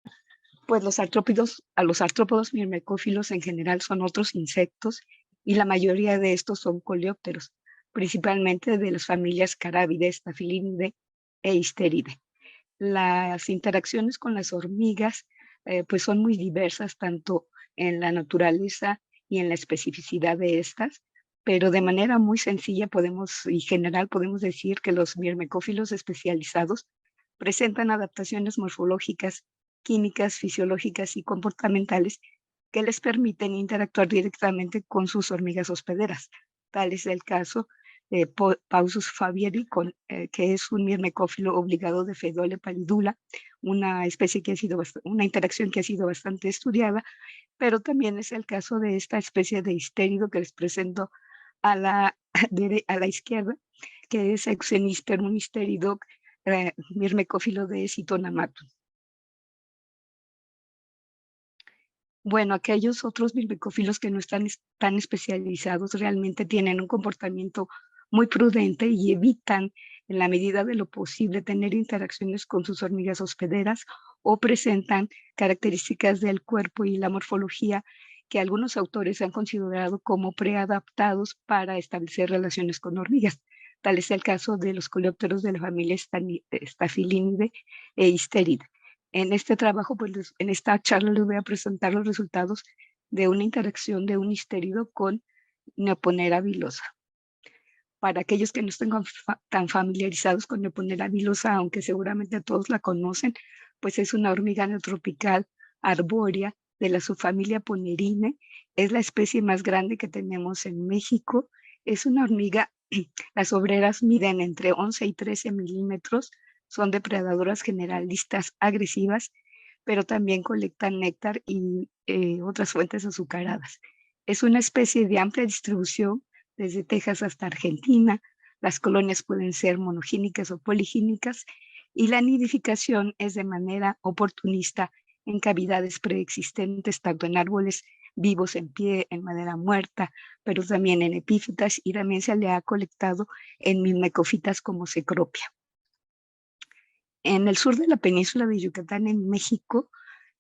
pues los artrópodos mirmecófilos en general son otros insectos y la mayoría de estos son coleópteros, principalmente de las familias Carabidae, Staphylidae e Histeridae. Las interacciones con las hormigas pues son muy diversas tanto en la naturaleza y en la especificidad de estas, pero de manera muy sencilla y general podemos decir que los mirmecófilos especializados presentan adaptaciones morfológicas, químicas, fisiológicas y comportamentales que les permiten interactuar directamente con sus hormigas hospederas. Tal es el caso Pausus fabieri, que es un mirmecófilo obligado de Fedole pallidula, una especie que ha sido una interacción que ha sido bastante estudiada, pero también es el caso de esta especie de histérido que les presento a la izquierda, que es Euxenispermum hysteridoc, mirmecófilo de Citonamatum. Bueno, aquellos otros mirmecófilos que no están tan especializados realmente tienen un comportamiento muy prudente y evitan, en la medida de lo posible, tener interacciones con sus hormigas hospederas o presentan características del cuerpo y la morfología que algunos autores han considerado como preadaptados para establecer relaciones con hormigas. Tal es el caso de los coleópteros de la familia Staphylinidae e Hysteridae. En este trabajo, pues en esta charla les voy a presentar los resultados de una interacción de un histérido con Neoponera vilosa. Para aquellos que no estén tan familiarizados con Neoponera vilosa, aunque seguramente todos la conocen, pues es una hormiga neotropical arbórea de la subfamilia Ponerinae. Es la especie más grande que tenemos en México. Es una hormiga, las obreras miden entre 11 y 13 milímetros, son depredadoras generalistas agresivas, pero también colectan néctar y otras fuentes azucaradas. Es una especie de amplia distribución desde Texas hasta Argentina. Las colonias pueden ser monogínicas o poligínicas y la nidificación es de manera oportunista en cavidades preexistentes, tanto en árboles vivos en pie, en madera muerta, pero también en epífitas, y también se le ha colectado en myrmecofitas como Cecropia. En el sur de la península de Yucatán, en México,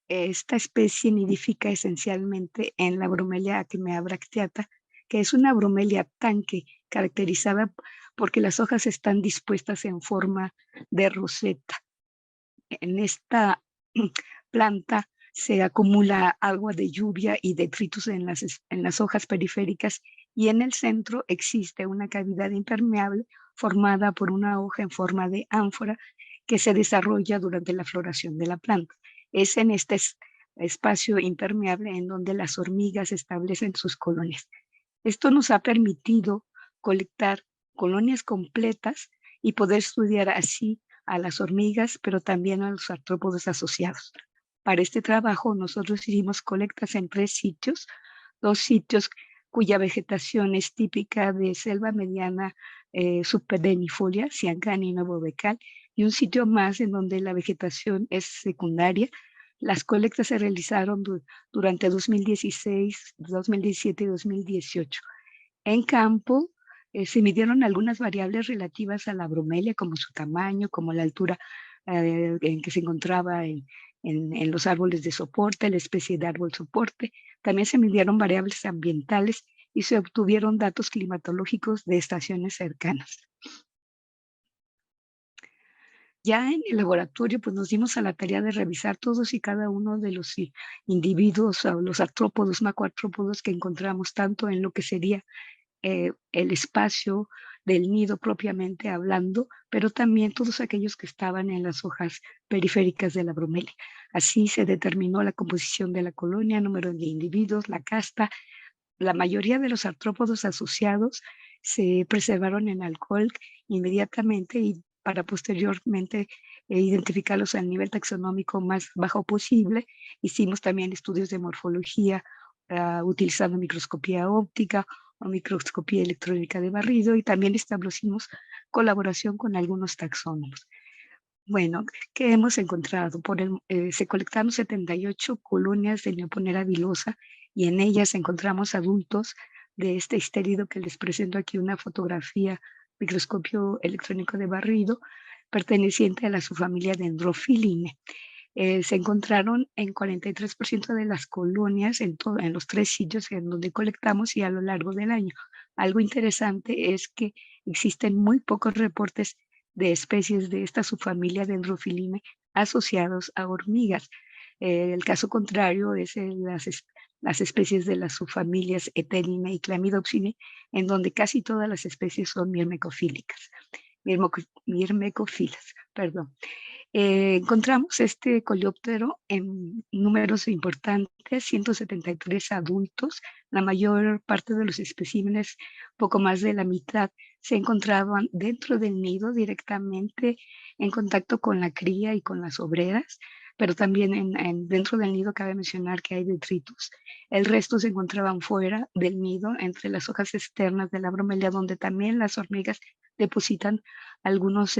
esta especie nidifica esencialmente en la Bromelia acmea bracteata, que es una bromelia tanque caracterizada porque las hojas están dispuestas en forma de roseta. En esta planta se acumula agua de lluvia y detritus en las hojas periféricas, y en el centro existe una cavidad impermeable formada por una hoja en forma de ánfora que se desarrolla durante la floración de la planta. Es en este espacio impermeable en donde las hormigas establecen sus colonias. Esto nos ha permitido colectar colonias completas y poder estudiar así a las hormigas, pero también a los artrópodos asociados. Para este trabajo nosotros hicimos colectas en 3 sitios, 2 sitios cuya vegetación es típica de selva mediana subperennifolia, Ciancán y Nuevo Becal, y un sitio más en donde la vegetación es secundaria. Las colectas se realizaron durante 2016, 2017 y 2018. En campo se midieron algunas variables relativas a la bromelia, como su tamaño, como la altura en que se encontraba en los árboles de soporte, la especie de árbol soporte. También se midieron variables ambientales y se obtuvieron datos climatológicos de estaciones cercanas. Ya en el laboratorio, pues nos dimos a la tarea de revisar todos y cada uno de los individuos, o los artrópodos, macroartrópodos que encontramos tanto en lo que sería el espacio del nido propiamente hablando, pero también todos aquellos que estaban en las hojas periféricas de la bromelia. Así se determinó la composición de la colonia, número de individuos, la casta. La mayoría de los artrópodos asociados se preservaron en alcohol inmediatamente y para posteriormente identificarlos al nivel taxonómico más bajo posible. Hicimos también estudios de morfología utilizando microscopía óptica o microscopía electrónica de barrido, y también establecimos colaboración con algunos taxónomos. Bueno, ¿qué hemos encontrado? Se colectaron 78 colonias de Neoponera vilosa y en ellas encontramos adultos de este histérido que les presento aquí una fotografía, microscopio electrónico de barrido, perteneciente a la subfamilia Dendrophilinae. Se encontraron en 43% de las colonias en los 3 sitios en donde colectamos y a lo largo del año. Algo interesante es que existen muy pocos reportes de especies de esta subfamilia Dendrophilinae asociados a hormigas. El caso contrario es las especies de las subfamilias Etelinae y Chlamydopsinae, en donde casi todas las especies son mirmecofílicas. Mirmecofilas, perdón. Encontramos este coleóptero en números importantes, 173 adultos. La mayor parte de los especímenes, poco más de la mitad, se encontraban dentro del nido directamente en contacto con la cría y con las obreras, pero también dentro del nido cabe mencionar que hay detritus. El resto se encontraban fuera del nido, entre las hojas externas de la bromelia, donde también las hormigas depositan algunos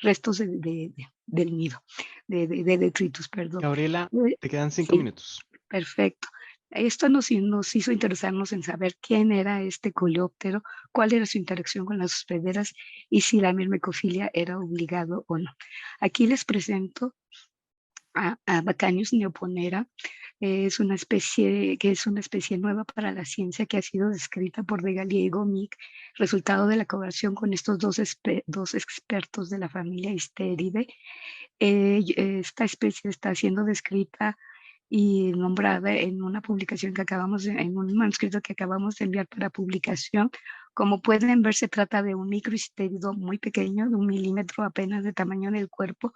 restos del nido, de detritus, perdón. Gabriela, te quedan 5 Sí, minutos. perfecto. Esto nos hizo interesarnos en saber quién era este coleóptero, cuál era su interacción con las hospederas y si la mirmecofilia era obligado o no. Aquí les presento a Bacanius neoponera. Es una especie nueva para la ciencia que ha sido descrita por De Galia y Gomick, resultado de la colaboración con estos dos expertos de la familia Histeridae. Esta especie está siendo descrita y nombrada en una publicación en un manuscrito que acabamos de enviar para publicación. Como pueden ver, se trata de un microhistérido muy pequeño, de 1 milímetro apenas de tamaño del cuerpo.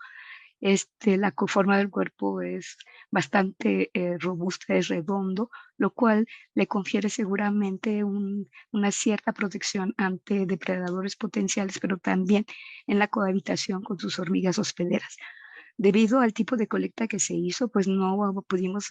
La forma del cuerpo es bastante robusta, es redondo, lo cual le confiere seguramente una cierta protección ante depredadores potenciales, pero también en la cohabitación con sus hormigas hospederas. Debido al tipo de colecta que se hizo, pues no pudimos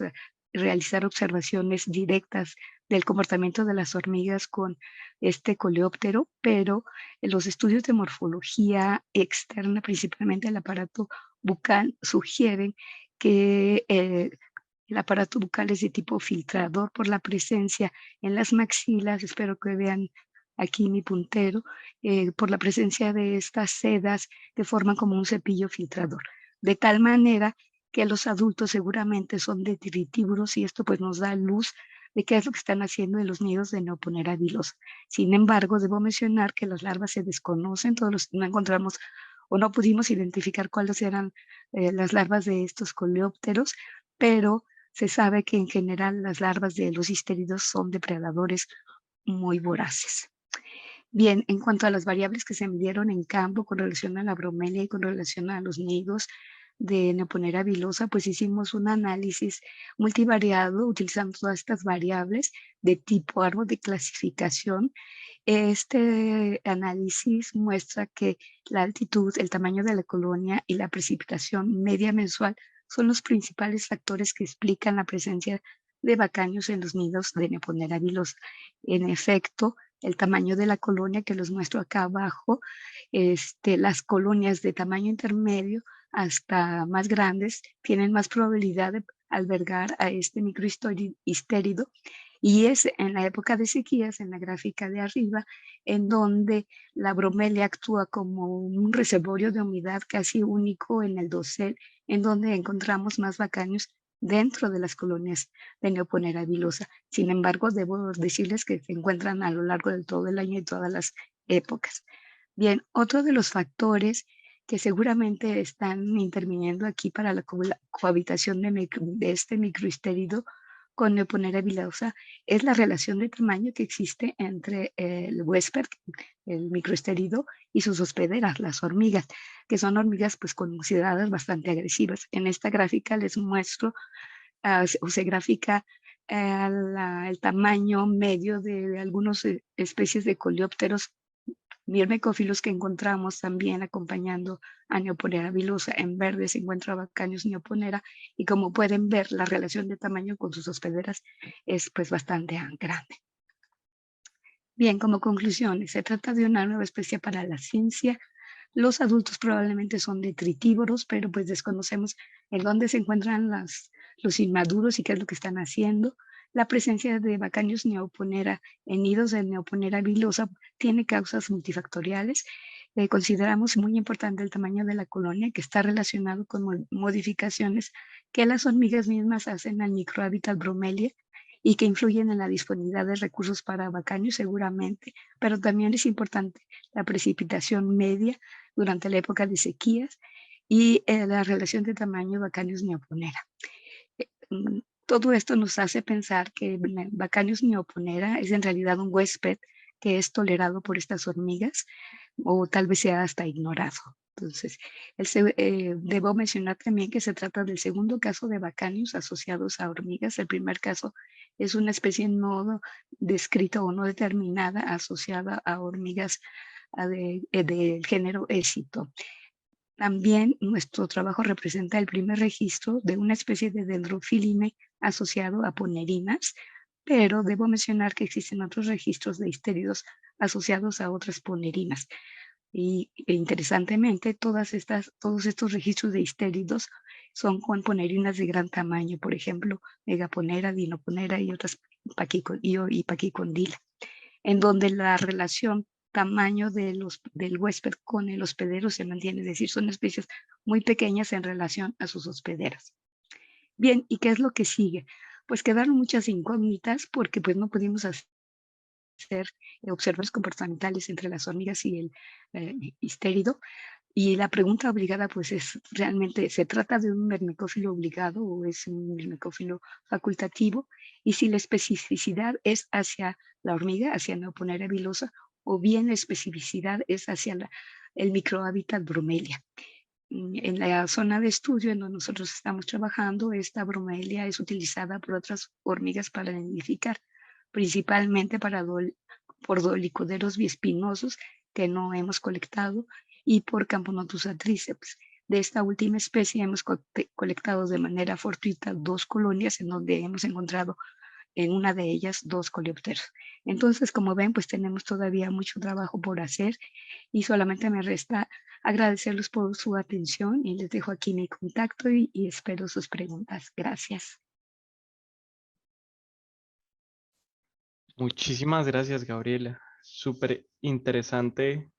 realizar observaciones directas del comportamiento de las hormigas con este coleóptero, pero los estudios de morfología externa, principalmente el aparato bucal, sugieren que el aparato bucal es de tipo filtrador por la presencia en las maxilas. Espero que vean aquí mi puntero, por la presencia de estas sedas que forman como un cepillo filtrador, de tal manera que los adultos seguramente son detritívoros, y esto pues nos da luz de qué es lo que están haciendo en los nidos de Neoponera vilosa. Sin embargo, debo mencionar que las larvas se desconocen, no encontramos o no pudimos identificar cuáles eran las larvas de estos coleópteros, pero se sabe que en general las larvas de los histéridos son depredadores muy voraces. Bien, en cuanto a las variables que se midieron en campo con relación a la bromelia y con relación a los nidos de Neoponera vilosa, pues hicimos un análisis multivariado utilizando todas estas variables de tipo árbol de clasificación. Este análisis muestra que la altitud, el tamaño de la colonia y la precipitación media mensual son los principales factores que explican la presencia de bacaños en los nidos de Neoponera vilosa. En efecto, el tamaño de la colonia, que los muestro acá abajo, las colonias de tamaño intermedio hasta más grandes tienen más probabilidad de albergar a este microhistérido, y es en la época de sequías, en la gráfica de arriba, en donde la bromelia actúa como un reservorio de humedad casi único en el dosel, en donde encontramos más bacaños dentro de las colonias de Neoponera vilosa. Sin embargo, debo decirles que se encuentran a lo largo de todo el año y todas las épocas. Bien, otro de los factores que seguramente están interviniendo aquí para la cohabitación de este microhistérido con Neoponera vilosa es la relación de tamaño que existe entre el huésped, el microhistérido, y sus hospederas, las hormigas, que son hormigas pues consideradas bastante agresivas. En esta gráfica les muestro, se grafica el tamaño medio de algunas especies de coleópteros mirmecófilos que encontramos también acompañando a Neoponera vilosa. En verde se encuentra Bacanius neoponera, y como pueden ver, la relación de tamaño con sus hospederas es pues bastante grande. Bien, como conclusiones, se trata de una nueva especie para la ciencia. Los adultos probablemente son detritívoros, pero pues desconocemos en dónde se encuentran los inmaduros y qué es lo que están haciendo. La presencia de Bacanius neoponera en nidos de Neoponera vilosa tiene causas multifactoriales. Consideramos muy importante el tamaño de la colonia, que está relacionado con modificaciones que las hormigas mismas hacen al microhábitat bromelia y que influyen en la disponibilidad de recursos para Bacanius seguramente, pero también es importante la precipitación media durante la época de sequías y la relación de tamaño Bacanius neoponera. Todo esto nos hace pensar que Bacanius neoponera es en realidad un huésped que es tolerado por estas hormigas. o tal vez sea hasta ignorado. Entonces, debo mencionar también que se trata del segundo caso de Bacanius asociados a hormigas. El primer caso es una especie no descrita o no determinada asociada a hormigas del género Écito. También nuestro trabajo representa el primer registro de una especie de Dendrophyline asociado a ponerinas, pero debo mencionar que existen otros registros de histéridos asociados a otras ponerinas. E interesantemente, todos estos registros de histéridos son con ponerinas de gran tamaño, por ejemplo, Megaponera, Dinoponera y otras y Paquicondila, en donde la relación tamaño del huésped con el hospedero se mantiene, es decir, son especies muy pequeñas en relación a sus hospederas. Bien, ¿y qué es lo que sigue? Pues quedaron muchas incógnitas porque pues no pudimos hacer observaciones comportamentales entre las hormigas y el histérido. Y la pregunta obligada pues es, ¿realmente se trata de un mirmecófilo obligado o es un mirmecófilo facultativo? Y si la especificidad es hacia la hormiga, hacia Neoponera vilosa, o bien la especificidad es hacia el microhábitat bromelia. En la zona de estudio en donde nosotros estamos trabajando, esta bromelia es utilizada por otras hormigas para nidificar, principalmente por dolicoderos biespinosos que no hemos colectado y por Camponotus atriceps. De esta última especie hemos colectado de manera fortuita 2 colonias en donde hemos encontrado en una de ellas 2 coleópteros. Entonces, como ven, pues tenemos todavía mucho trabajo por hacer y solamente me resta agradecerles por su atención y les dejo aquí mi contacto y espero sus preguntas. Gracias. Muchísimas gracias, Gabriela. Súper interesante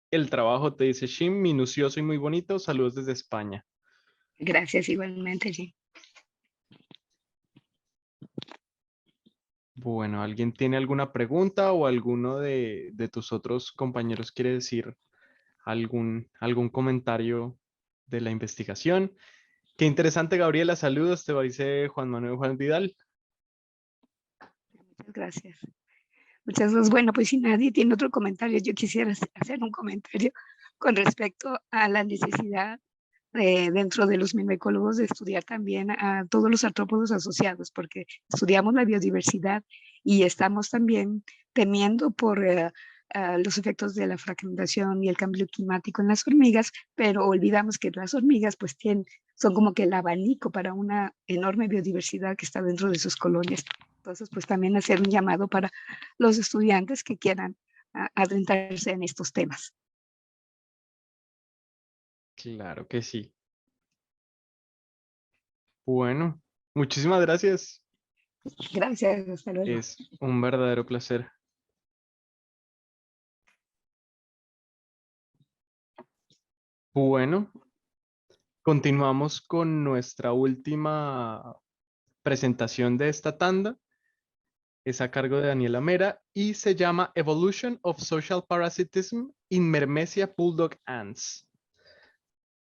el trabajo, te dice Shim, minucioso y muy bonito. Saludos desde España. Gracias igualmente, Jim. Bueno, ¿alguien tiene alguna pregunta o alguno de tus otros compañeros quiere decir algún comentario de la investigación? Qué interesante, Gabriela. Saludos, te dice Juan Manuel Juan Vidal. Muchas gracias. Muchas gracias. Bueno, pues si nadie tiene otro comentario, yo quisiera hacer un comentario con respecto a la necesidad dentro de los mimecólogos de estudiar también a todos los artrópodos asociados, porque estudiamos la biodiversidad y estamos también temiendo por los efectos de la fragmentación y el cambio climático en las hormigas, pero olvidamos que las hormigas pues son como que el abanico para una enorme biodiversidad que está dentro de sus colonias. Entonces, pues también hacer un llamado para los estudiantes que quieran adentrarse en estos temas. Claro que sí. Bueno, muchísimas gracias. Gracias, hasta luego. Es un verdadero placer. Bueno, continuamos con nuestra última presentación de esta tanda. Es a cargo de Daniela Mera y se llama Evolution of Social Parasitism in Myrmecia Bulldog Ants,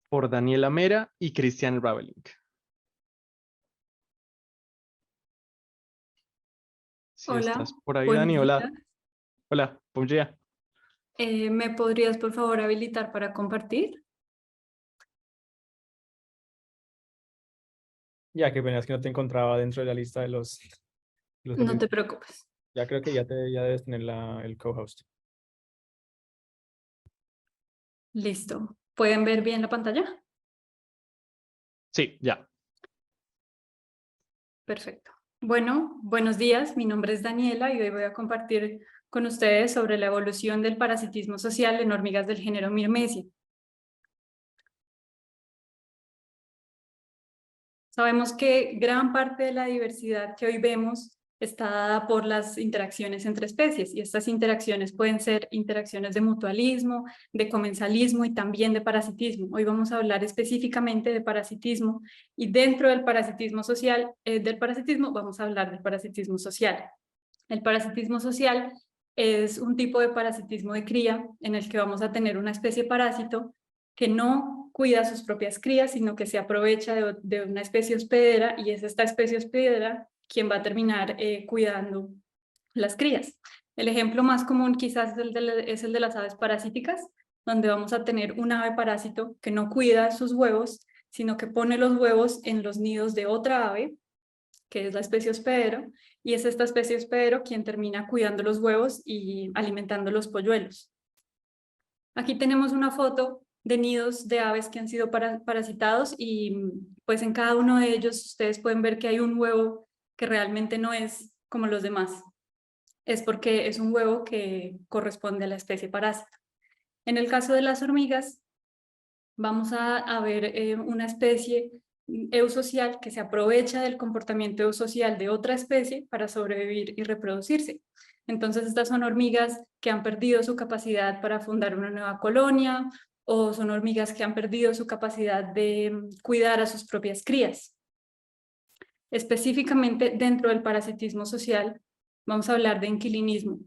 por Daniela Mera y Christian Raveling. Si Hola, estás por ahí, buenos Dani, hola. días. Hola, buen día. ¿Me podrías por favor habilitar para compartir? Ya, qué pena, es que no te encontraba dentro de la lista de los No te preocupes. Ya creo que ya debes tener el co-host. Listo. ¿Pueden ver bien la pantalla? Sí, ya. Perfecto. Bueno, buenos días. Mi nombre es Daniela y hoy voy a compartir con ustedes sobre la evolución del parasitismo social en hormigas del género Myrmecia. Sabemos que gran parte de la diversidad que hoy vemos está dada por las interacciones entre especies, y estas interacciones pueden ser interacciones de mutualismo, de comensalismo y también de parasitismo. Hoy vamos a hablar específicamente de parasitismo, y dentro del parasitismo social, vamos a hablar del parasitismo social. El parasitismo social es un tipo de parasitismo de cría en el que vamos a tener una especie parásito que no cuida sus propias crías, sino que se aprovecha de una especie hospedera, y es esta especie hospedera quien va a terminar cuidando las crías. El ejemplo más común quizás es el de las aves parasíticas, donde vamos a tener un ave parásito que no cuida sus huevos, sino que pone los huevos en los nidos de otra ave, que es la especie hospedero, y es esta especie hospedero quien termina cuidando los huevos y alimentando los polluelos. Aquí tenemos una foto de nidos de aves que han sido parasitados y pues en cada uno de ellos ustedes pueden ver que hay un huevo que realmente no es como los demás. Es porque es un huevo que corresponde a la especie parásita. En el caso de las hormigas, vamos a ver una especie eusocial que se aprovecha del comportamiento eusocial de otra especie para sobrevivir y reproducirse. Entonces estas son hormigas que han perdido su capacidad para fundar una nueva colonia, o son hormigas que han perdido su capacidad de cuidar a sus propias crías. Específicamente dentro del parasitismo social, vamos a hablar de inquilinismo.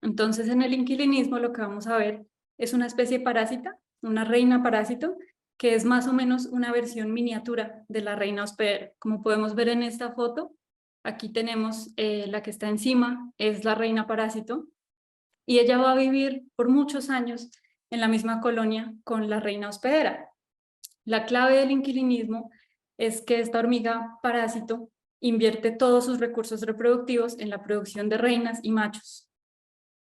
Entonces en el inquilinismo lo que vamos a ver es una especie parásita, una reina parásito, que es más o menos una versión miniatura de la reina hospedera. Como podemos ver en esta foto, aquí tenemos la que está encima, es la reina parásito, y ella va a vivir por muchos años en la misma colonia con la reina hospedera. La clave del inquilinismo es que esta hormiga parásito invierte todos sus recursos reproductivos en la producción de reinas y machos.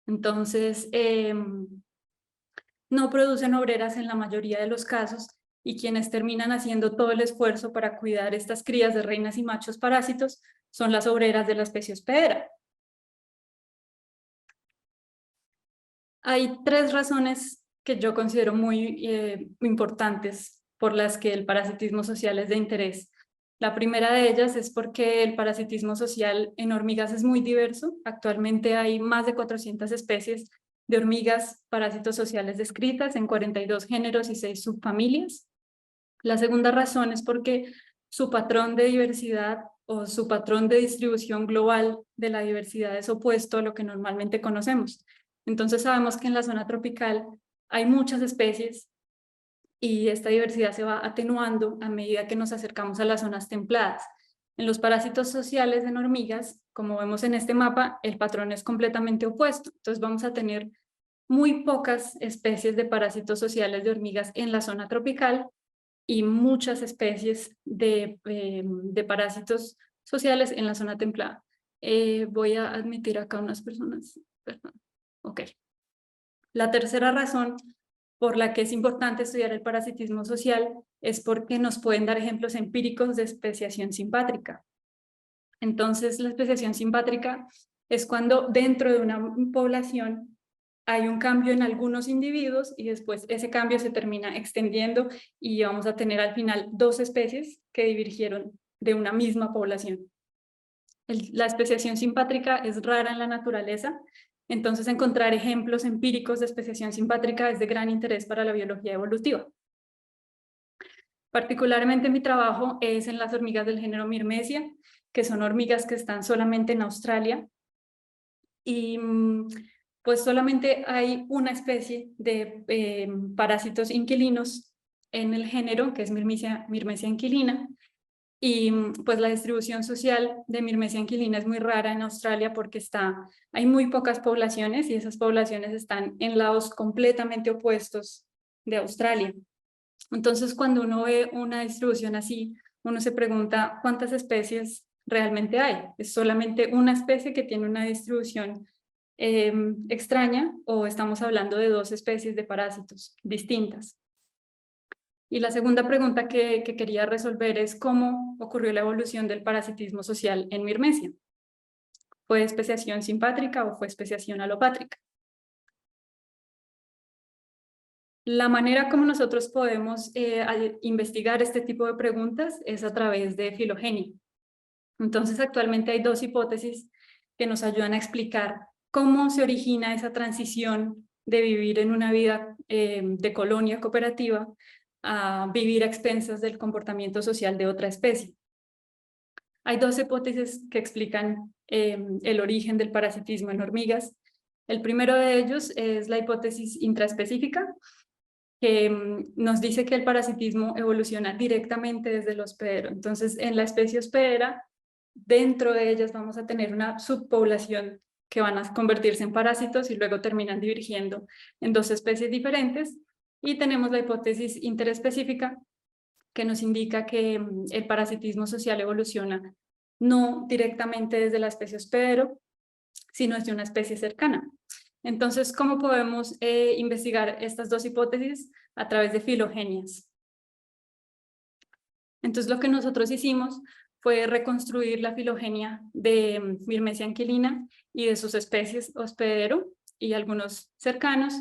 Entonces, no producen obreras en la mayoría de los casos, y quienes terminan haciendo todo el esfuerzo para cuidar estas crías de reinas y machos parásitos son las obreras de la especie hospedera. Hay 3 razones que yo considero muy importantes por las que el parasitismo social es de interés. La primera de ellas es porque el parasitismo social en hormigas es muy diverso. Actualmente hay más de 400 especies de hormigas parásitos sociales descritas en 42 géneros y 6 subfamilias. La segunda razón es porque su patrón de diversidad o su patrón de distribución global de la diversidad es opuesto a lo que normalmente conocemos. Entonces sabemos que en la zona tropical hay muchas especies y esta diversidad se va atenuando a medida que nos acercamos a las zonas templadas. En los parásitos sociales en hormigas, como vemos en este mapa, el patrón es completamente opuesto. Entonces vamos a tener muy pocas especies de parásitos sociales de hormigas en la zona tropical y muchas especies de parásitos sociales en la zona templada. Voy a admitir acá unas personas. Perdón. Ok. La tercera razón por la que es importante estudiar el parasitismo social es porque nos pueden dar ejemplos empíricos de especiación simpátrica. Entonces, la especiación simpátrica es cuando dentro de una población hay un cambio en algunos individuos y después ese cambio se termina extendiendo y vamos a tener al final 2 especies que divergieron de una misma población. La especiación simpátrica es rara en la naturaleza, entonces encontrar ejemplos empíricos de especiación simpátrica es de gran interés para la biología evolutiva. Particularmente mi trabajo es en las hormigas del género Myrmecia, que son hormigas que están solamente en Australia, y pues solamente hay una especie de parásitos inquilinos en el género, que es Myrmecia inquilina, y pues la distribución social de Myrmecia inquilina es muy rara en Australia porque hay muy pocas poblaciones y esas poblaciones están en lados completamente opuestos de Australia. Entonces cuando uno ve una distribución así, uno se pregunta cuántas especies realmente hay. ¿Es solamente una especie que tiene una distribución extraña o estamos hablando de 2 especies de parásitos distintas? Y la segunda pregunta que quería resolver es cómo ocurrió la evolución del parasitismo social en Myrmecia. ¿Fue especiación simpátrica o fue especiación alopátrica? La manera como nosotros podemos investigar este tipo de preguntas es a través de filogenia. Entonces actualmente hay 2 hipótesis que nos ayudan a explicar cómo se origina esa transición de vivir en una vida de colonia cooperativa a vivir a expensas del comportamiento social de otra especie. Hay 2 hipótesis que explican el origen del parasitismo en hormigas. El primero de ellos es la hipótesis intraespecífica, que nos dice que el parasitismo evoluciona directamente desde el hospedero. Entonces, en la especie hospedera, dentro de ellas vamos a tener una subpoblación que van a convertirse en parásitos y luego terminan divergiendo en dos especies diferentes. Y tenemos la hipótesis interespecífica, que nos indica que el parasitismo social evoluciona no directamente desde la especie hospedero, sino desde una especie cercana. Entonces, ¿cómo podemos investigar estas dos hipótesis? A través de filogenias. Entonces, lo que nosotros hicimos fue reconstruir la filogenia de Myrmecia anquilina y de sus especies hospedero y algunos cercanos,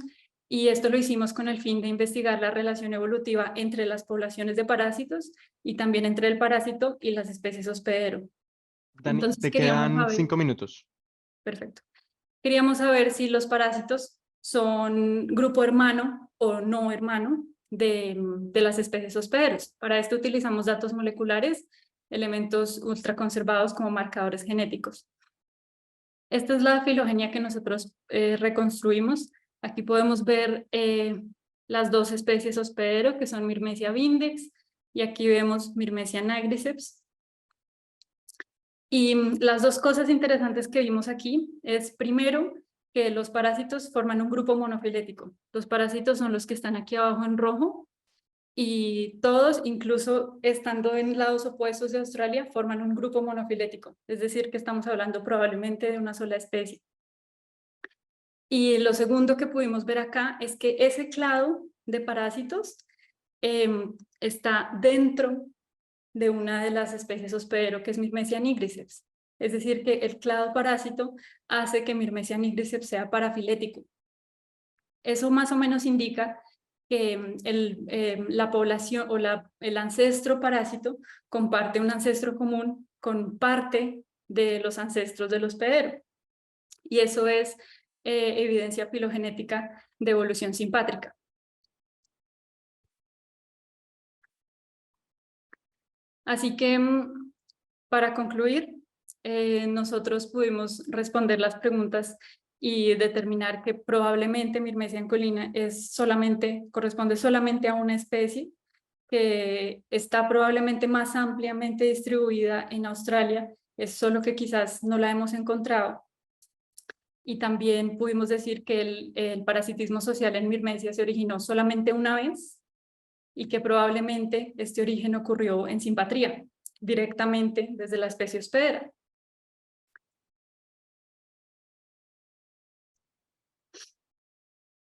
y esto lo hicimos con el fin de investigar la relación evolutiva entre las poblaciones de parásitos y también entre el parásito y las especies hospedero. Dani, Entonces, te queríamos quedan saber... 5 minutos. Perfecto. Queríamos saber si los parásitos son grupo hermano o no hermano de las especies hospederos. Para esto utilizamos datos moleculares, elementos ultraconservados como marcadores genéticos. Esta es la filogenia que nosotros reconstruimos. Aquí podemos ver las dos especies hospedero, que son Myrmecia vindex, y aquí vemos Myrmecia nigriceps. Y las dos cosas interesantes que vimos aquí es, primero, que los parásitos forman un grupo monofilético. Los parásitos son los que están aquí abajo en rojo, y todos, incluso estando en lados opuestos de Australia, forman un grupo monofilético. Es decir, que estamos hablando probablemente de una sola especie. Y lo segundo que pudimos ver acá es que ese clado de parásitos está dentro de una de las especies hospedero, que es Myrmecia nigriceps. Es decir, que el clado parásito hace que Myrmecia nigriceps sea parafilético. Eso más o menos indica que la población o el ancestro parásito comparte un ancestro común con parte de los ancestros del hospedero. Y eso es evidencia filogenética de evolución simpátrica. Así que, para concluir, nosotros pudimos responder las preguntas y determinar que probablemente Myrmecia anquilina corresponde solamente a una especie, que está probablemente más ampliamente distribuida en Australia, es solo que quizás no la hemos encontrado. Y también pudimos decir que el parasitismo social en Myrmecia se originó solamente una vez, y que probablemente este origen ocurrió en simpatría, directamente desde la especie hospedera.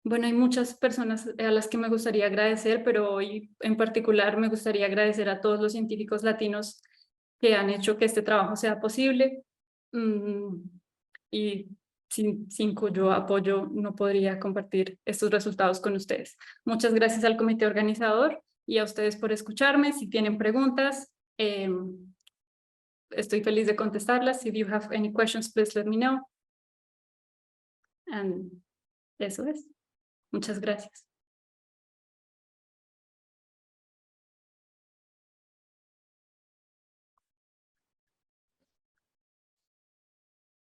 Bueno, hay muchas personas a las que me gustaría agradecer, pero hoy en particular me gustaría agradecer a todos los científicos latinos que han hecho que este trabajo sea posible, y sin cuyo apoyo no podría compartir estos resultados con ustedes. Muchas gracias al comité organizador y a ustedes por escucharme. Si tienen preguntas, estoy feliz de contestarlas. If you have any questions, please let me know. And eso es. Muchas gracias.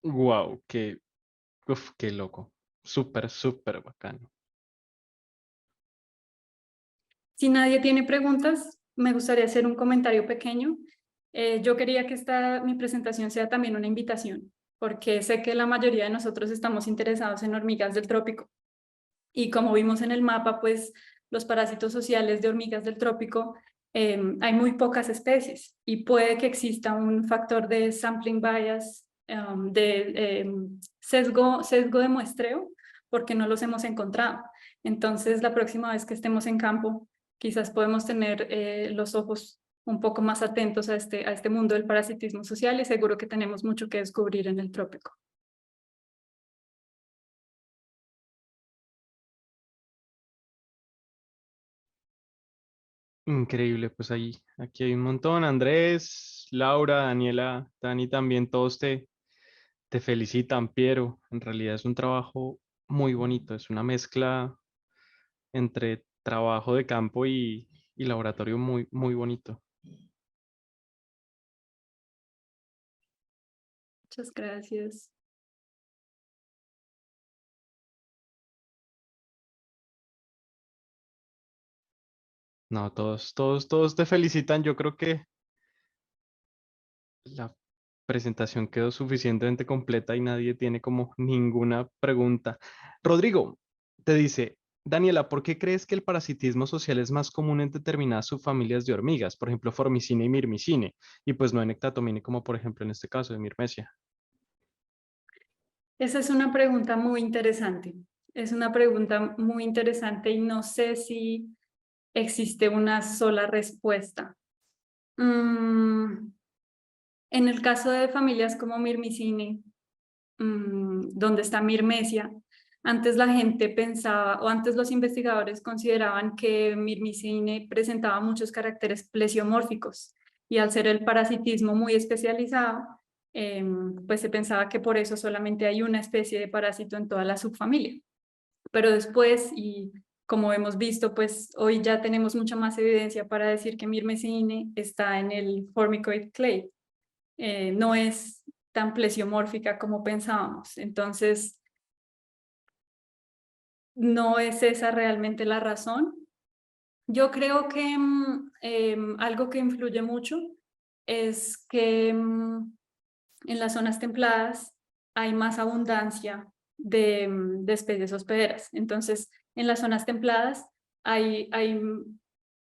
Wow, qué loco. Súper, súper bacano. Si nadie tiene preguntas, me gustaría hacer un comentario pequeño. Yo quería que mi presentación sea también una invitación, porque sé que la mayoría de nosotros estamos interesados en hormigas del trópico. Y como vimos en el mapa, pues los parásitos sociales de hormigas del trópico, hay muy pocas especies, y puede que exista un factor de sampling bias, sesgo de muestreo, porque no los hemos encontrado. Entonces, la próxima vez que estemos en campo, quizás podemos tener los ojos un poco más atentos a este mundo del parasitismo social, y seguro que tenemos mucho que descubrir en el trópico. Increíble, pues aquí hay un montón. Andrés, Laura, Daniela, Dani también, todos te felicitan, Piero. En realidad es un trabajo muy bonito, es una mezcla entre trabajo de campo y laboratorio muy, muy bonito. Muchas gracias. No, todos te felicitan. Yo creo que la presentación quedó suficientemente completa y nadie tiene como ninguna pregunta. Rodrigo te dice, Daniela, ¿por qué crees que el parasitismo social es más común en determinadas subfamilias de hormigas? Por ejemplo, Formicine y Myrmicine, y pues no en Ectatomine como por ejemplo en este caso de Myrmecia. Esa es una pregunta muy interesante. Es una pregunta muy interesante y no sé si existe una sola respuesta. En el caso de familias como Myrmicine, donde está Myrmecia, antes la gente pensaba, o antes los investigadores consideraban que Myrmicine presentaba muchos caracteres plesiomórficos y al ser el parasitismo muy especializado, pues se pensaba que por eso solamente hay una especie de parásito en toda la subfamilia. Pero después, y como hemos visto, pues hoy ya tenemos mucha más evidencia para decir que Myrmecine está en el Formicoid clade. No es tan plesiomórfica como pensábamos. Entonces, no es esa realmente la razón. Yo creo que algo que influye mucho es que en las zonas templadas hay más abundancia de especies hospederas. Entonces, en las zonas templadas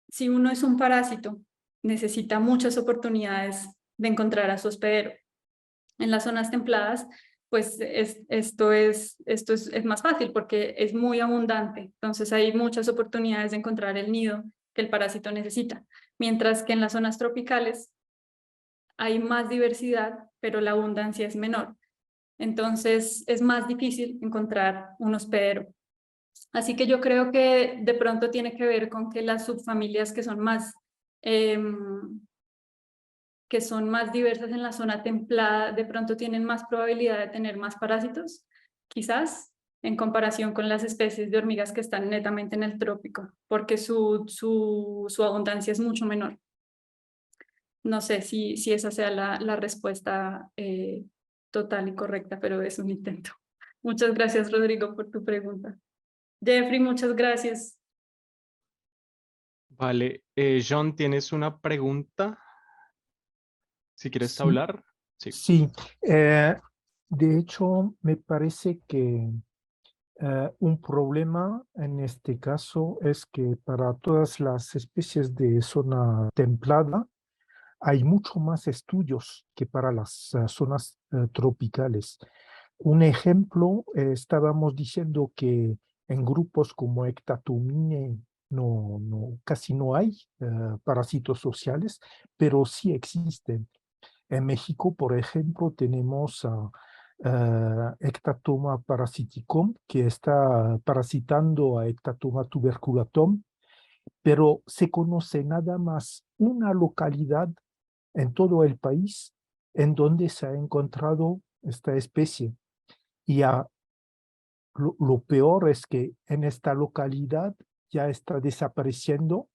si uno es un parásito, necesita muchas oportunidades de encontrar a su hospedero. En las zonas templadas, pues esto es más fácil porque es muy abundante. Entonces hay muchas oportunidades de encontrar el nido que el parásito necesita. Mientras que en las zonas tropicales hay más diversidad, pero la abundancia es menor. Entonces es más difícil encontrar un hospedero. Así que yo creo que de pronto tiene que ver con que las subfamilias que son más diversas en la zona templada, de pronto tienen más probabilidad de tener más parásitos, quizás, en comparación con las especies de hormigas que están netamente en el trópico, porque su abundancia es mucho menor. No sé si esa sea la respuesta total y correcta, pero es un intento. Muchas gracias, Rodrigo, por tu pregunta. Jeffrey, muchas gracias. Vale, John, ¿tienes una pregunta? Si quieres Sí, hablar. Sí. sí. De hecho, me parece que un problema en este caso es que para todas las especies de zona templada hay mucho más estudios que para las zonas tropicales. Un ejemplo, estábamos diciendo que en grupos como Ectatomine casi no hay parásitos sociales, pero sí existen. En México, por ejemplo, tenemos a Ectatoma parasiticum, que está parasitando a Ectatoma tuberculatum, pero se conoce nada más una localidad en todo el país en donde se ha encontrado esta especie. Y lo peor es que en esta localidad ya está desapareciendo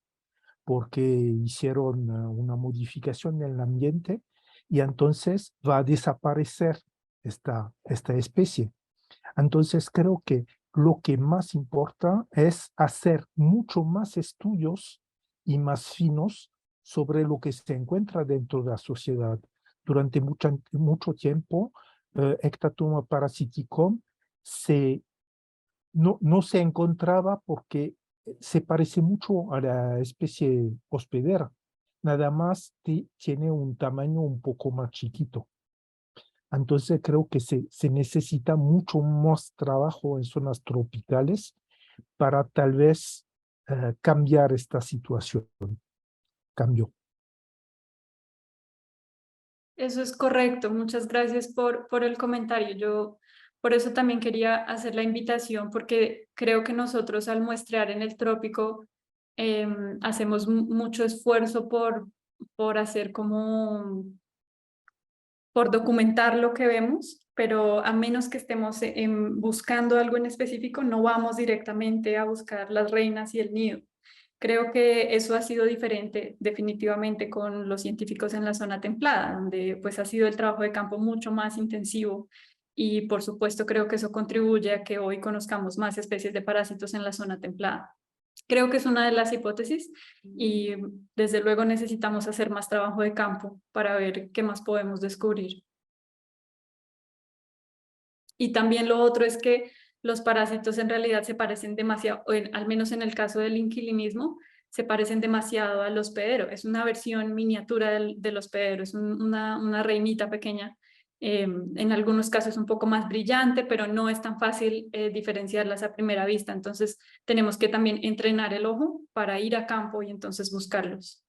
porque hicieron una modificación en el ambiente y entonces va a desaparecer esta especie. Entonces creo que lo que más importa es hacer mucho más estudios y más finos sobre lo que se encuentra dentro de la sociedad. Durante mucho tiempo, Ectatoma parasiticum no se encontraba porque se parece mucho a la especie hospedera, nada más tiene un tamaño un poco más chiquito. Entonces creo que se necesita mucho más trabajo en zonas tropicales para tal vez cambiar esta situación. Cambio. Eso es correcto. Muchas gracias por el comentario. Yo por eso también quería hacer la invitación, porque creo que nosotros al muestrear en el trópico hacemos mucho esfuerzo por hacer como, por documentar lo que vemos, pero a menos que estemos buscando algo en específico, no vamos directamente a buscar las reinas y el nido. Creo que eso ha sido diferente definitivamente con los científicos en la zona templada, donde pues ha sido el trabajo de campo mucho más intensivo y por supuesto creo que eso contribuye a que hoy conozcamos más especies de parásitos en la zona templada. Creo que es una de las hipótesis y desde luego necesitamos hacer más trabajo de campo para ver qué más podemos descubrir. Y también lo otro es que los parásitos en realidad se parecen demasiado, al menos en el caso del inquilinismo, se parecen demasiado al hospedero. Es una versión miniatura del hospedero, es una reinita pequeña. En algunos casos un poco más brillante, pero no es tan fácil diferenciarlas a primera vista. Entonces tenemos que también entrenar el ojo para ir a campo y entonces buscarlos.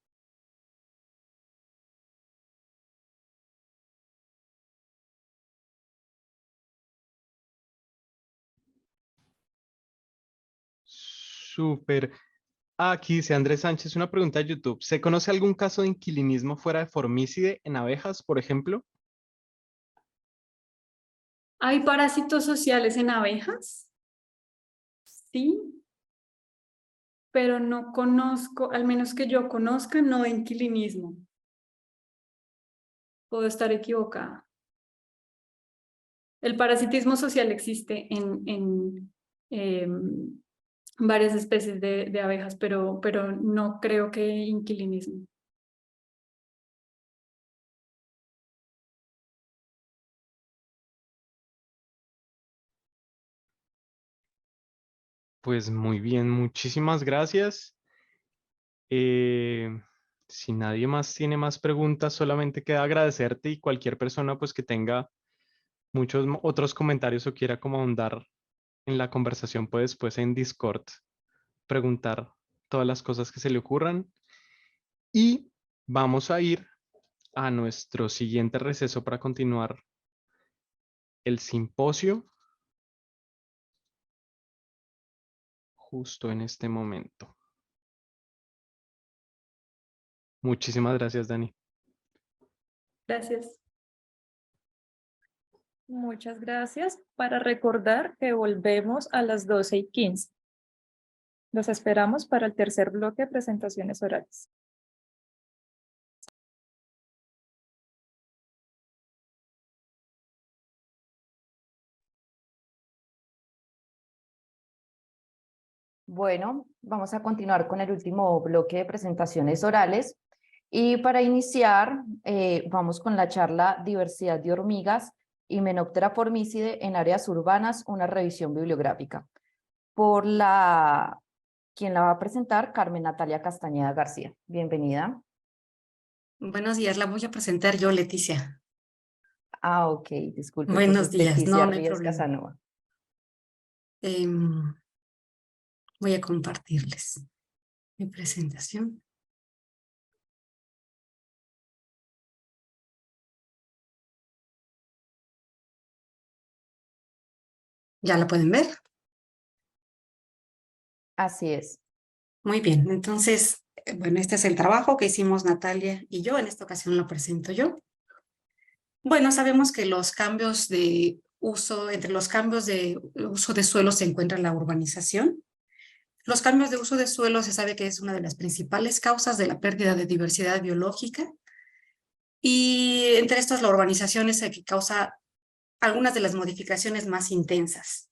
Súper. Aquí dice Andrés Sánchez, una pregunta de YouTube. ¿Se conoce algún caso de inquilinismo fuera de formícide en abejas, por ejemplo? ¿Hay parásitos sociales en abejas? Sí, pero no conozco, al menos que yo conozca, no inquilinismo. Puedo estar equivocada. El parasitismo social existe en varias especies de abejas, pero no creo que inquilinismo. Pues muy bien, muchísimas gracias. Si nadie más tiene más preguntas, solamente queda agradecerte y cualquier persona pues que tenga muchos otros comentarios o quiera como ahondar en la conversación, puede después en Discord preguntar todas las cosas que se le ocurran. Y vamos a ir a nuestro siguiente receso para continuar el simposio justo en este momento. Muchísimas gracias, Dani. Gracias. Muchas gracias. Para recordar que volvemos a las 12:15. Los esperamos para el tercer bloque de presentaciones orales. Bueno, vamos a continuar con el último bloque de presentaciones orales. Y para iniciar, vamos con la charla Diversidad de hormigas y Menoptera formicide en áreas urbanas, una revisión bibliográfica. Quien la va a presentar, Carmen Natalia Castañeda García. Bienvenida. Buenos días, la voy a presentar yo, Leticia. Ah, ok, disculpe. Buenos días, Leticia no hay Ríos problema. Casanova. Voy a compartirles mi presentación. ¿Ya la pueden ver? Así es. Muy bien, entonces, bueno, este es el trabajo que hicimos Natalia y yo. En esta ocasión lo presento yo. Bueno, sabemos que los cambios de uso, entre los cambios de uso de suelo se encuentra la urbanización. Los cambios de uso de suelo se sabe que es una de las principales causas de la pérdida de diversidad biológica. Y entre estos, la urbanización es el que causa algunas de las modificaciones más intensas.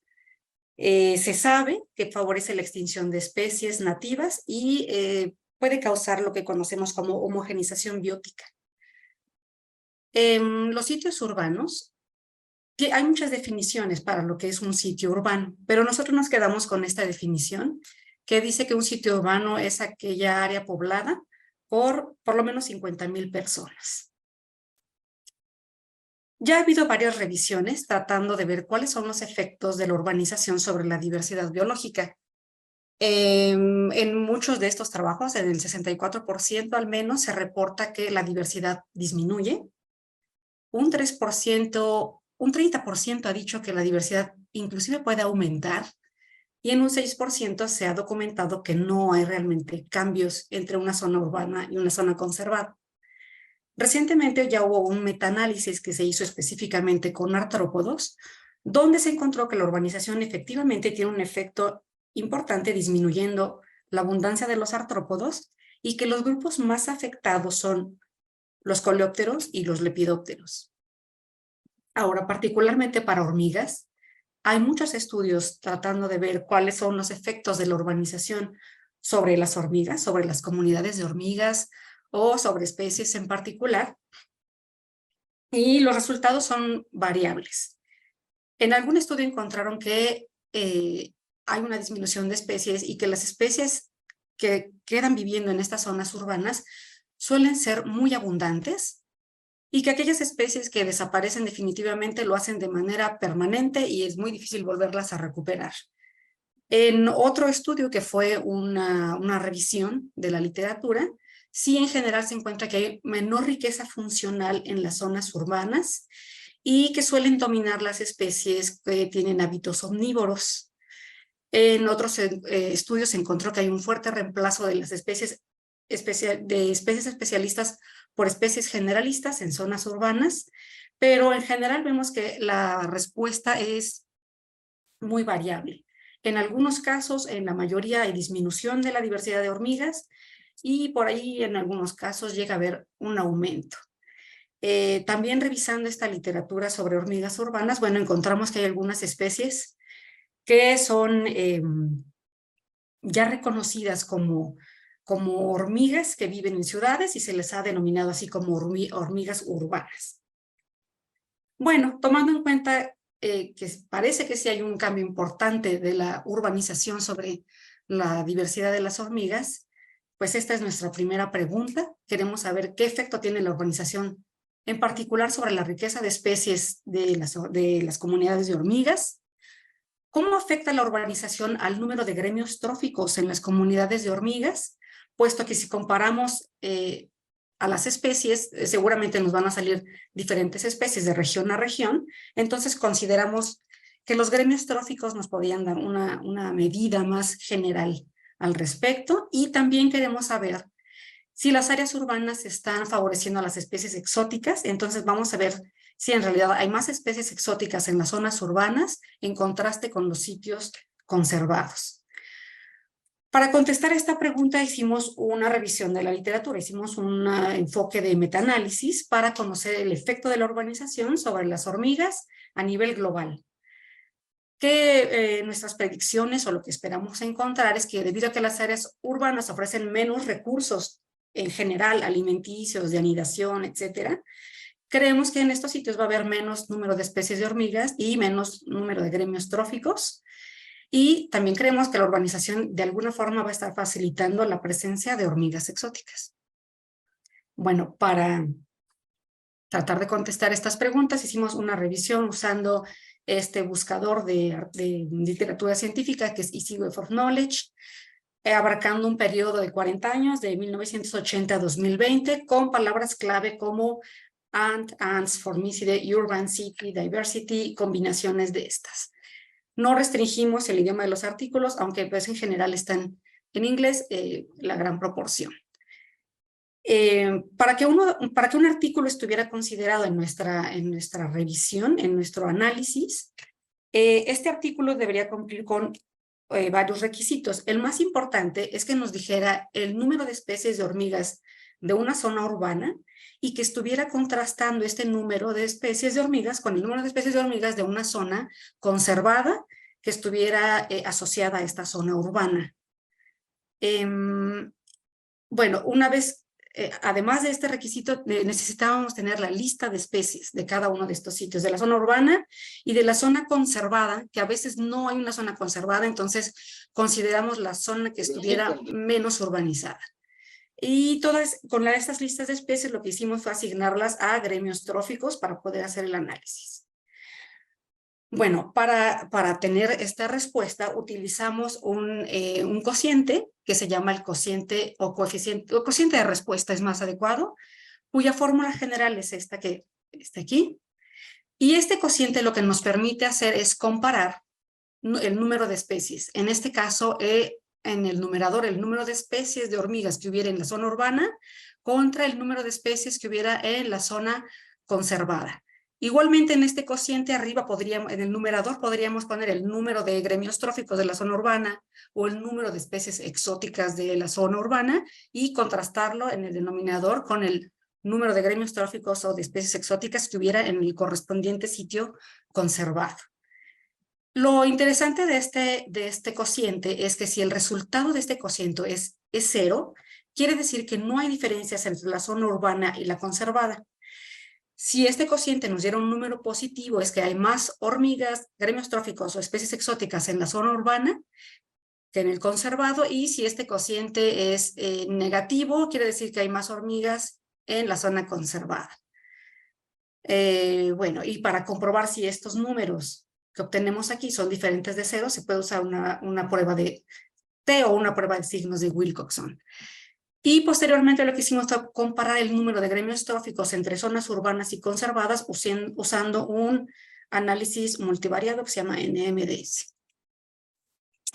Se sabe que favorece la extinción de especies nativas y puede causar lo que conocemos como homogenización biótica. En los sitios urbanos, hay muchas definiciones para lo que es un sitio urbano, pero nosotros nos quedamos con esta definición que dice que un sitio urbano es aquella área poblada por lo menos 50,000 personas. Ya ha habido varias revisiones tratando de ver cuáles son los efectos de la urbanización sobre la diversidad biológica. En muchos de estos trabajos, en el 64% al menos, se reporta que la diversidad disminuye. Un 30% ha dicho que la diversidad inclusive puede aumentar. Y en un 6% se ha documentado que no hay realmente cambios entre una zona urbana y una zona conservada. Recientemente ya hubo un metaanálisis que se hizo específicamente con artrópodos, donde se encontró que la urbanización efectivamente tiene un efecto importante disminuyendo la abundancia de los artrópodos y que los grupos más afectados son los coleópteros y los lepidópteros. Ahora, particularmente para hormigas, hay muchos estudios tratando de ver cuáles son los efectos de la urbanización sobre las hormigas, sobre las comunidades de hormigas o sobre especies en particular. Y los resultados son variables. En algún estudio encontraron que hay una disminución de especies y que las especies que quedan viviendo en estas zonas urbanas suelen ser muy abundantes y que aquellas especies que desaparecen definitivamente lo hacen de manera permanente y es muy difícil volverlas a recuperar. En otro estudio que fue una revisión de la literatura, sí en general se encuentra que hay menor riqueza funcional en las zonas urbanas y que suelen dominar las especies que tienen hábitos omnívoros. En otros estudios se encontró que hay un fuerte reemplazo de las especies especialistas por especies generalistas en zonas urbanas, pero en general vemos que la respuesta es muy variable. En algunos casos, en la mayoría, hay disminución de la diversidad de hormigas y por ahí en algunos casos llega a haber un aumento. También revisando esta literatura sobre hormigas urbanas, bueno, encontramos que hay algunas especies que son ya reconocidas como hormigas que viven en ciudades y se les ha denominado así como hormigas urbanas. Bueno, tomando en cuenta que parece que sí hay un cambio importante de la urbanización sobre la diversidad de las hormigas, pues esta es nuestra primera pregunta. Queremos saber qué efecto tiene la urbanización, en particular sobre la riqueza de especies de las comunidades de hormigas. ¿Cómo afecta la urbanización al número de gremios tróficos en las comunidades de hormigas? Puesto que si comparamos a las especies, seguramente nos van a salir diferentes especies de región a región, entonces consideramos que los gremios tróficos nos podrían dar una medida más general al respecto, y también queremos saber si las áreas urbanas están favoreciendo a las especies exóticas. Entonces vamos a ver si en realidad hay más especies exóticas en las zonas urbanas en contraste con los sitios conservados. Para contestar esta pregunta hicimos una revisión de la literatura, hicimos un enfoque de metaanálisis para conocer el efecto de la urbanización sobre las hormigas a nivel global. Que nuestras predicciones o lo que esperamos encontrar es que debido a que las áreas urbanas ofrecen menos recursos en general, alimenticios, de anidación, etcétera, creemos que en estos sitios va a haber menos número de especies de hormigas y menos número de gremios tróficos. Y también creemos que la urbanización de alguna forma va a estar facilitando la presencia de hormigas exóticas. Bueno, para tratar de contestar estas preguntas, hicimos una revisión usando este buscador de literatura científica que es Easy Web of Knowledge, abarcando un periodo de 40 años, de 1980 a 2020, con palabras clave como ants, formicide, urban, city, diversity, combinaciones de estas. No restringimos el idioma de los artículos, aunque pues en general están en inglés la gran proporción. Para que un artículo estuviera considerado en nuestra revisión, en nuestro análisis, este artículo debería cumplir con varios requisitos. El más importante es que nos dijera el número de especies de hormigas de una zona urbana y que estuviera contrastando este número de especies de hormigas con el número de especies de hormigas de una zona conservada que estuviera asociada a esta zona urbana. Bueno, una vez, además de este requisito, necesitábamos tener la lista de especies de cada uno de estos sitios, de la zona urbana y de la zona conservada, que a veces no hay una zona conservada, entonces consideramos la zona que estuviera menos urbanizada. Y con estas listas de especies lo que hicimos fue asignarlas a gremios tróficos para poder hacer el análisis. Bueno, para tener esta respuesta utilizamos un cociente que se llama el cociente o cociente de respuesta, es más adecuado, cuya fórmula general es esta que está aquí. Y este cociente lo que nos permite hacer es comparar el número de especies. En este caso, en el numerador, el número de especies de hormigas que hubiera en la zona urbana contra el número de especies que hubiera en la zona conservada. Igualmente en este cociente arriba en el numerador podríamos poner el número de gremios tróficos de la zona urbana o el número de especies exóticas de la zona urbana y contrastarlo en el denominador con el número de gremios tróficos o de especies exóticas que hubiera en el correspondiente sitio conservado. Lo interesante de este cociente es que si el resultado de este cociente es 0, quiere decir que no hay diferencias entre la zona urbana y la conservada. Si este cociente nos diera un número positivo, es que hay más hormigas, gremios tróficos o especies exóticas en la zona urbana que en el conservado, y si este cociente es negativo, quiere decir que hay más hormigas en la zona conservada. Bueno, y para comprobar si estos números que obtenemos aquí son diferentes de cero, se puede usar una prueba de T o una prueba de signos de Wilcoxon. Y posteriormente lo que hicimos fue comparar el número de gremios tróficos entre zonas urbanas y conservadas usando un análisis multivariado que se llama NMDS.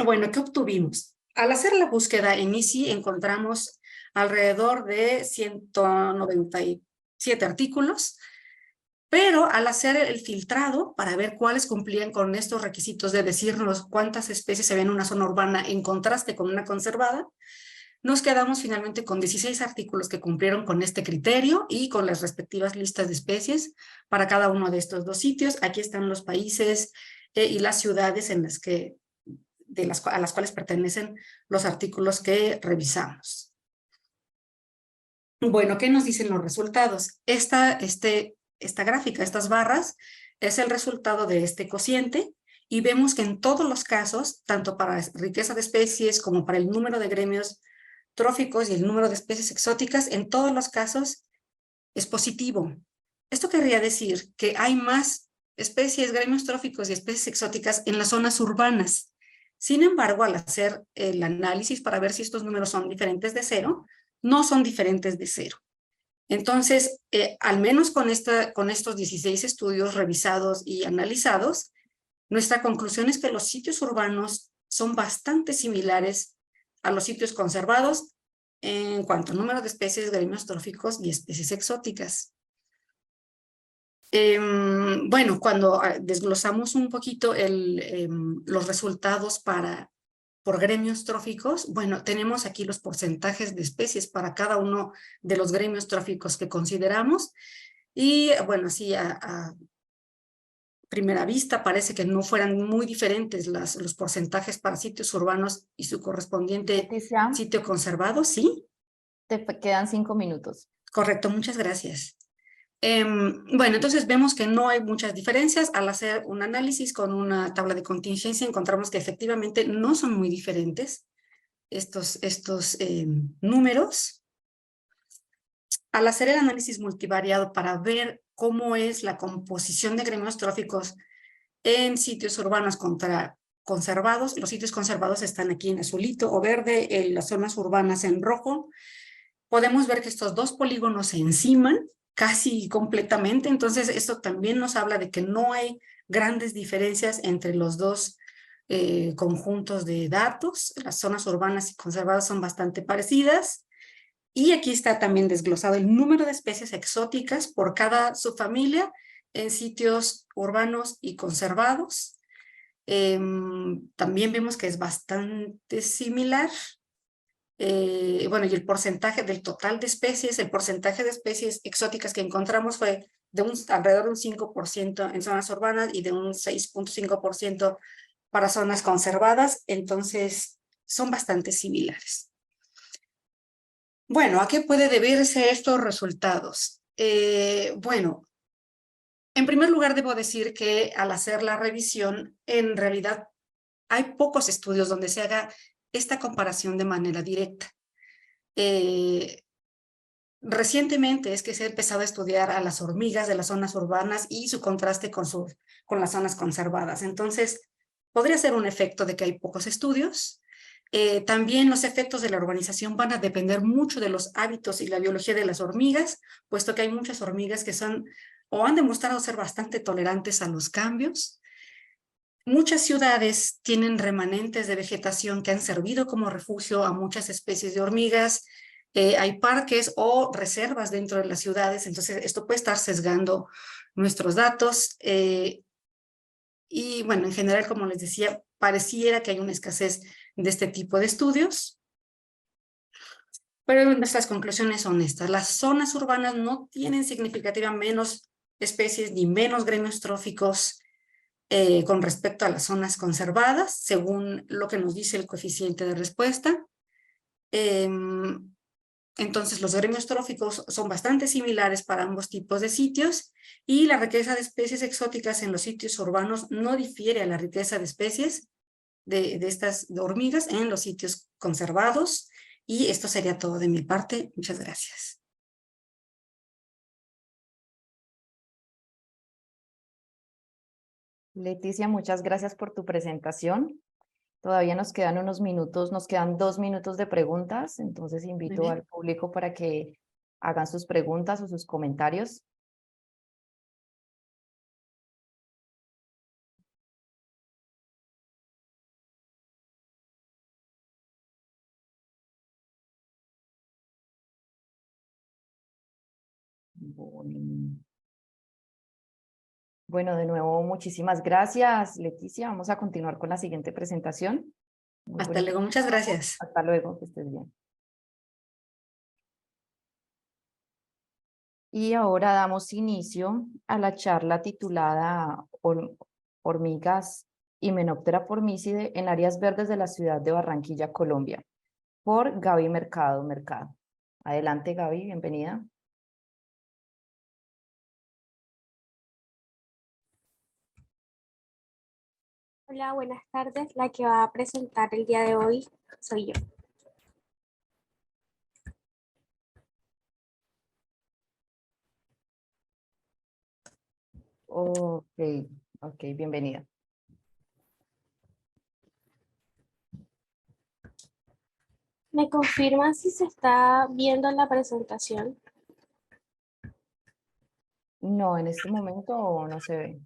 Bueno, ¿qué obtuvimos? Al hacer la búsqueda en ICI encontramos alrededor de 197 artículos, pero al hacer el filtrado para ver cuáles cumplían con estos requisitos de decirnos cuántas especies se ven en una zona urbana en contraste con una conservada, nos quedamos finalmente con 16 artículos que cumplieron con este criterio y con las respectivas listas de especies para cada uno de estos dos sitios. Aquí están los países y las ciudades en las que, a las cuales pertenecen los artículos que revisamos. Bueno, ¿qué nos dicen los resultados? Esta gráfica, estas barras, es el resultado de este cociente y vemos que en todos los casos, tanto para riqueza de especies como para el número de gremios tróficos y el número de especies exóticas, en todos los casos es positivo. Esto querría decir que hay más especies, gremios tróficos y especies exóticas en las zonas urbanas. Sin embargo, al hacer el análisis para ver si estos números son diferentes de cero, no son diferentes de cero. Entonces, al menos con estos 16 estudios revisados y analizados, nuestra conclusión es que los sitios urbanos son bastante similares a los sitios conservados en cuanto a número de especies, gremios tróficos y especies exóticas. Bueno, cuando desglosamos un poquito los resultados por gremios tróficos, bueno, tenemos aquí los porcentajes de especies para cada uno de los gremios tróficos que consideramos. Y bueno, así a primera vista parece que no fueran muy diferentes los porcentajes para sitios urbanos y su correspondiente Leticia, sitio conservado, ¿sí? te quedan 5 minutos. Correcto, muchas gracias. Bueno, entonces vemos que no hay muchas diferencias. Al hacer un análisis con una tabla de contingencia encontramos que efectivamente no son muy diferentes estos números. Al hacer el análisis multivariado para ver cómo es la composición de gremios tróficos en sitios urbanos contra conservados, los sitios conservados están aquí en azulito o verde, en las zonas urbanas en rojo. Podemos ver que estos dos polígonos se enciman casi completamente, entonces esto también nos habla de que no hay grandes diferencias entre los dos conjuntos de datos. Las zonas urbanas y conservadas son bastante parecidas. Y aquí está también desglosado el número de especies exóticas por cada subfamilia en sitios urbanos y conservados. También vemos que es bastante similar. Bueno, y el porcentaje del total de especies, el porcentaje de especies exóticas que encontramos fue de alrededor de un 5% en zonas urbanas y de un 6.5% para zonas conservadas. Entonces, son bastante similares. Bueno, ¿a qué puede deberse estos resultados? Bueno, en primer lugar debo decir que al hacer la revisión, en realidad hay pocos estudios donde se haga esta comparación de manera directa. Recientemente es que se ha empezado a estudiar a las hormigas de las zonas urbanas y su contraste con las zonas conservadas. Entonces, podría ser un efecto de que hay pocos estudios. También los efectos de la urbanización van a depender mucho de los hábitos y la biología de las hormigas, puesto que hay muchas hormigas que son o han demostrado ser bastante tolerantes a los cambios. Muchas ciudades tienen remanentes de vegetación que han servido como refugio a muchas especies de hormigas. Hay parques o reservas dentro de las ciudades, entonces esto puede estar sesgando nuestros datos. Y bueno, en general, como les decía, pareciera que hay una escasez de este tipo de estudios. Pero nuestras conclusiones son estas. Las zonas urbanas no tienen significativamente menos especies ni menos gremios tróficos con respecto a las zonas conservadas, según lo que nos dice el coeficiente de respuesta. Entonces, los gremios tróficos son bastante similares para ambos tipos de sitios y la riqueza de especies exóticas en los sitios urbanos no difiere a la riqueza de especies de estas hormigas en los sitios conservados. Y esto sería todo de mi parte. Muchas gracias. Leticia, muchas gracias por tu presentación. Todavía nos quedan unos minutos, nos quedan 2 minutos de preguntas, entonces invito al público para que hagan sus preguntas o sus comentarios. Bueno, de nuevo, muchísimas gracias, Leticia. Vamos a continuar con la siguiente presentación. Hasta luego, muchas gracias. Hasta luego, que estés bien. Y ahora damos inicio a la charla titulada Hormigas Hymenoptera formicide en áreas verdes de la ciudad de Barranquilla, Colombia, por Gaby Mercado. Adelante, Gaby, bienvenida. Hola, buenas tardes. La que va a presentar el día de hoy soy yo. Ok, bienvenida. ¿Me confirman si se está viendo la presentación? No, en este momento no se ve.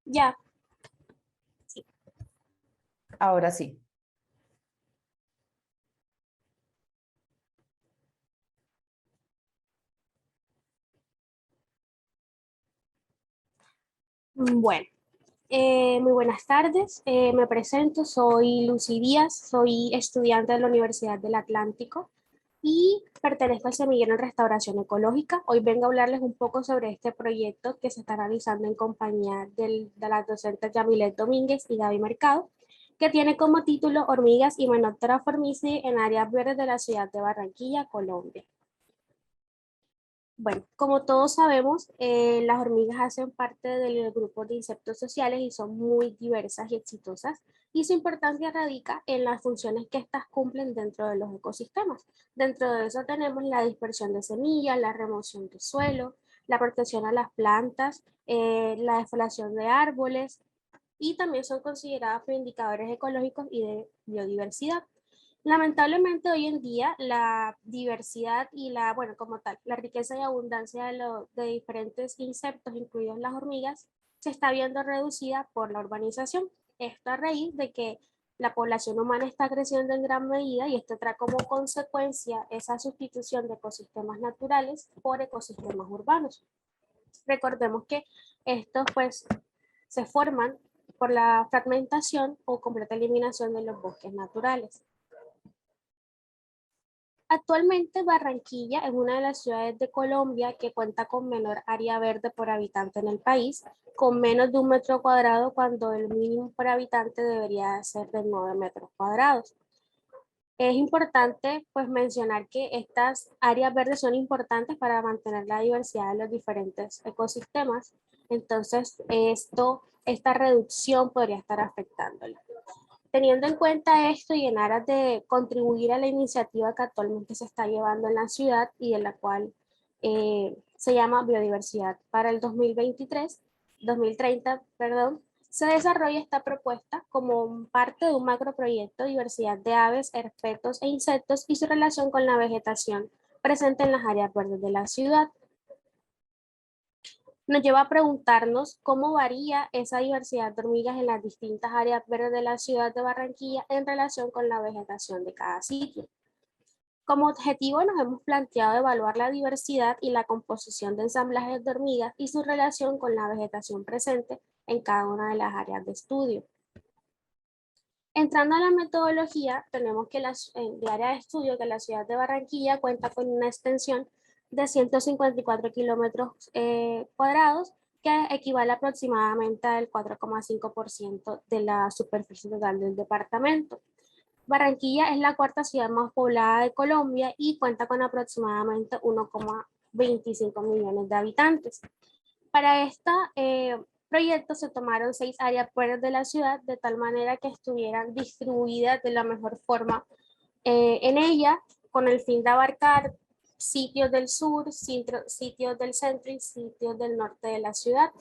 Ya. Sí. Ahora sí. Bueno, muy buenas tardes. Me presento, soy Lucy Díaz, soy estudiante de la Universidad del Atlántico y pertenezco al semillero en restauración ecológica. Hoy vengo a hablarles un poco sobre este proyecto que se está realizando en compañía de las docentes Yamilet Domínguez y Gaby Mercado, que tiene como título Hormigas Hymenoptera formicide en áreas verdes de la ciudad de Barranquilla, Colombia. Bueno, como todos sabemos, las hormigas hacen parte del grupo de insectos sociales y son muy diversas y exitosas, y su importancia radica en las funciones que éstas cumplen dentro de los ecosistemas. Dentro de eso tenemos la dispersión de semillas, la remoción de suelo, la protección a las plantas, la defoliación de árboles, y también son consideradas por indicadores ecológicos y de biodiversidad. Lamentablemente hoy en día la diversidad y como tal, la riqueza y abundancia de diferentes insectos, incluidos las hormigas, se está viendo reducida por la urbanización. Esto a raíz de que la población humana está creciendo en gran medida y esto trae como consecuencia esa sustitución de ecosistemas naturales por ecosistemas urbanos. Recordemos que estos pues se forman por la fragmentación o completa eliminación de los bosques naturales. Actualmente Barranquilla es una de las ciudades de Colombia que cuenta con menor área verde por habitante en el país, con menos de 1 metro cuadrado cuando el mínimo por habitante debería ser de 9 metros cuadrados. Es importante pues mencionar que estas áreas verdes son importantes para mantener la diversidad de los diferentes ecosistemas, entonces esta reducción podría estar afectándola. Teniendo en cuenta esto y en aras de contribuir a la iniciativa que actualmente se está llevando en la ciudad y de la cual se llama Biodiversidad para el 2030, se desarrolla esta propuesta como parte de un macroproyecto Diversidad de aves, herpetos e insectos y su relación con la vegetación presente en las áreas verdes de la ciudad. Nos lleva a preguntarnos cómo varía esa diversidad de hormigas en las distintas áreas verdes de la ciudad de Barranquilla en relación con la vegetación de cada sitio. Como objetivo nos hemos planteado evaluar la diversidad y la composición de ensamblajes de hormigas y su relación con la vegetación presente en cada una de las áreas de estudio. Entrando a la metodología, tenemos que de área de estudio que la ciudad de Barranquilla cuenta con una extensión de 154 kilómetros cuadrados, que equivale aproximadamente al 4,5% de la superficie total del departamento. Barranquilla es la cuarta ciudad más poblada de Colombia y cuenta con aproximadamente 1,25 millones de habitantes. Para este proyecto se tomaron 6 áreas verdes de la ciudad de tal manera que estuvieran distribuidas de la mejor forma en ella, con el fin de abarcar sitios del sur, sitios del centro y sitios del norte de la ciudad.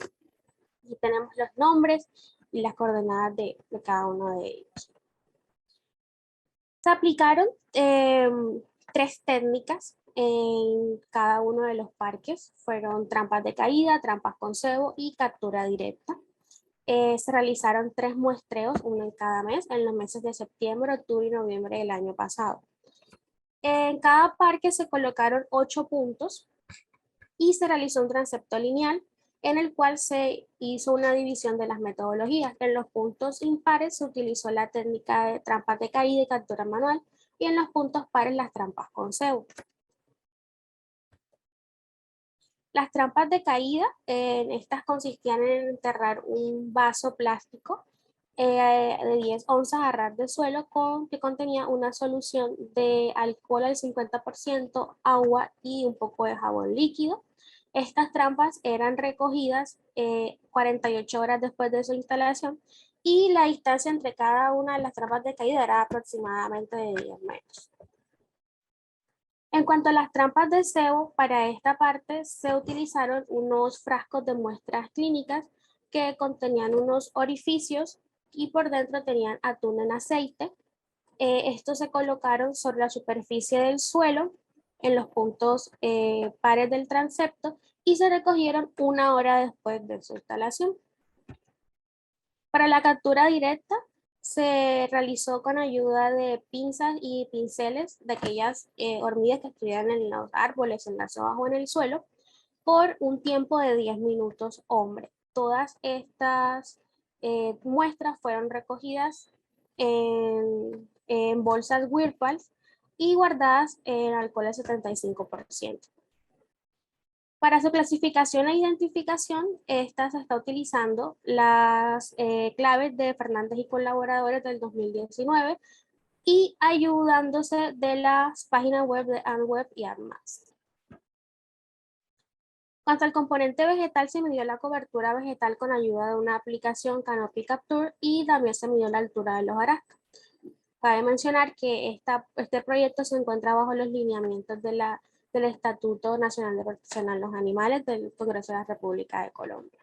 Aquí tenemos los nombres y las coordenadas de cada uno de ellos. Se aplicaron 3 técnicas en cada uno de los parques. Fueron trampas de caída, trampas con cebo y captura directa. Se realizaron 3 muestreos, uno en cada mes, en los meses de septiembre, octubre y noviembre del año pasado. En cada parque se colocaron 8 puntos y se realizó un transepto lineal en el cual se hizo una división de las metodologías. En los puntos impares se utilizó la técnica de trampas de caída y captura manual, y en los puntos pares las trampas con cebo. Las trampas de caída, estas consistían en enterrar un vaso plástico de 10 onzas a ras de suelo que contenía una solución de alcohol al 50%, agua y un poco de jabón líquido. Estas trampas eran recogidas 48 horas después de su instalación y la distancia entre cada una de las trampas de caída era aproximadamente de 10 metros. En cuanto a las trampas de cebo, para esta parte se utilizaron unos frascos de muestras clínicas que contenían unos orificios y por dentro tenían atún en aceite. Estos se colocaron sobre la superficie del suelo en los puntos pares del transepto y se recogieron 1 hora después de su instalación. Para la captura directa se realizó con ayuda de pinzas y pinceles de aquellas hormigas que estuvieran en los árboles, en las hojas o en el suelo, por un tiempo de 10 minutos hombre. Todas estas muestras fueron recogidas en bolsas Whirlpool y guardadas en alcohol al 75%. Para su clasificación e identificación, esta se está utilizando las claves de Fernández y colaboradores del 2019 y ayudándose de las páginas web de ANWeb y ANMAS. Cuanto al componente vegetal, se midió la cobertura vegetal con ayuda de una aplicación Canopy Capture y también se midió la altura de los hojarascas. Cabe mencionar que este proyecto se encuentra bajo los lineamientos del Estatuto Nacional de Protección a los Animales del Congreso de la República de Colombia.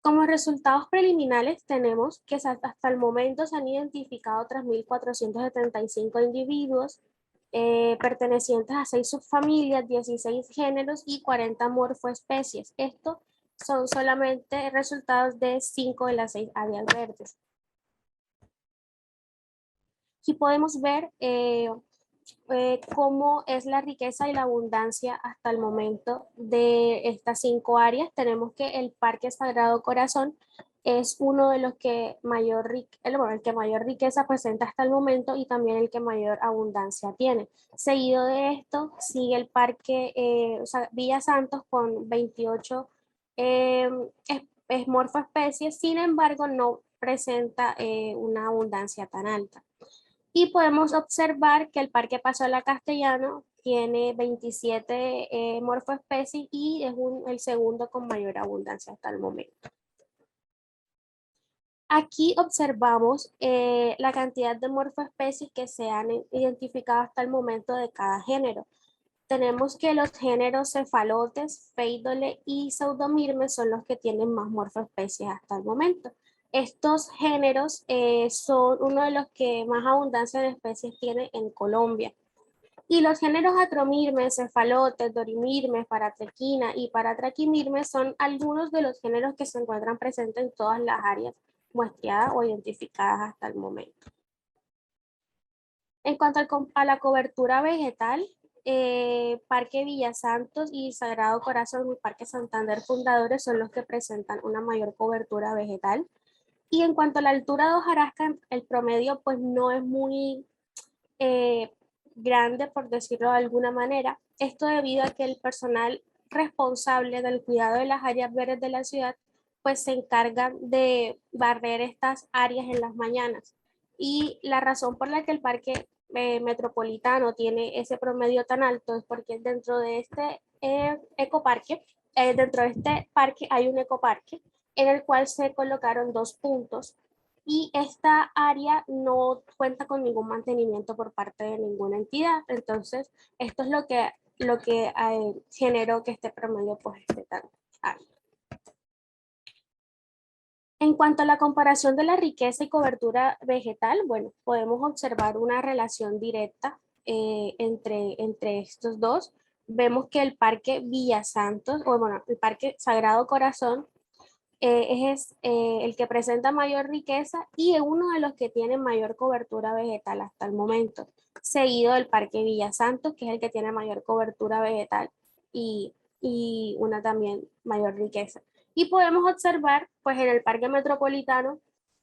Como resultados preliminares tenemos que hasta el momento se han identificado 3.475 individuos pertenecientes a 6 subfamilias, 16 géneros y 40 morfoespecies. Estos son solamente resultados de 5 de las 6 áreas verdes. Aquí podemos ver cómo es la riqueza y la abundancia hasta el momento de estas 5 áreas. Tenemos que el Parque Sagrado Corazón es uno de los que el que mayor riqueza presenta hasta el momento y también el que mayor abundancia tiene. Seguido de esto sigue el Parque Villa Santos con 28 morfoespecies, sin embargo no presenta una abundancia tan alta. Y podemos observar que el Parque Paseo La Castellano tiene 27 morfoespecies y es el segundo con mayor abundancia hasta el momento. Aquí observamos la cantidad de morfoespecies que se han identificado hasta el momento de cada género. Tenemos que los géneros cefalotes, feidole y pseudomirmes son los que tienen más morfoespecies hasta el momento. Estos géneros son uno de los que más abundancia de especies tiene en Colombia. Y los géneros acromirmes, cefalotes, dorimirmes, paratrequina y paratraquimirmes son algunos de los géneros que se encuentran presentes en todas las áreas muestreadas o identificadas hasta el momento. En cuanto a la cobertura vegetal, Parque Villa Santos y Sagrado Corazón y Parque Santander Fundadores son los que presentan una mayor cobertura vegetal. Y en cuanto a la altura de hojarasca, el promedio pues no es muy grande, por decirlo de alguna manera. Esto debido a que el personal responsable del cuidado de las áreas verdes de la ciudad pues se encargan de barrer estas áreas en las mañanas. Y la razón por la que el parque metropolitano tiene ese promedio tan alto es porque dentro de este ecoparque, dentro de este parque hay un ecoparque en el cual se colocaron 2 puntos y esta área no cuenta con ningún mantenimiento por parte de ninguna entidad. Entonces, esto es lo que generó que este promedio pues esté tan alto. En cuanto a la comparación de la riqueza y cobertura vegetal, bueno, podemos observar una relación directa entre estos dos. Vemos que el Parque Villa Santos, o bueno, el Parque Sagrado Corazón, es el que presenta mayor riqueza y es uno de los que tiene mayor cobertura vegetal hasta el momento, seguido del Parque Villa Santos, que es el que tiene mayor cobertura vegetal y una también mayor riqueza. Y podemos observar, pues en el Parque Metropolitano,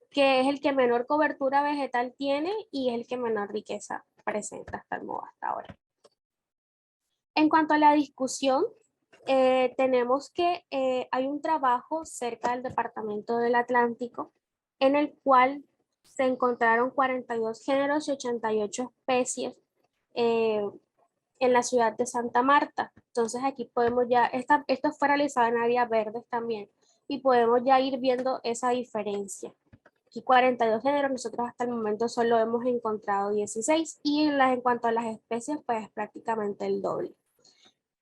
que es el que menor cobertura vegetal tiene y es el que menor riqueza presenta hasta ahora. En cuanto a la discusión, tenemos que hay un trabajo cerca del Departamento del Atlántico en el cual se encontraron 42 géneros y 88 especies en la ciudad de Santa Marta. Entonces aquí podemos ya, esto fue realizado en áreas verdes también, y podemos ya ir viendo esa diferencia. Aquí 42 géneros, nosotros hasta el momento solo hemos encontrado 16 y en cuanto a las especies, pues es prácticamente el doble.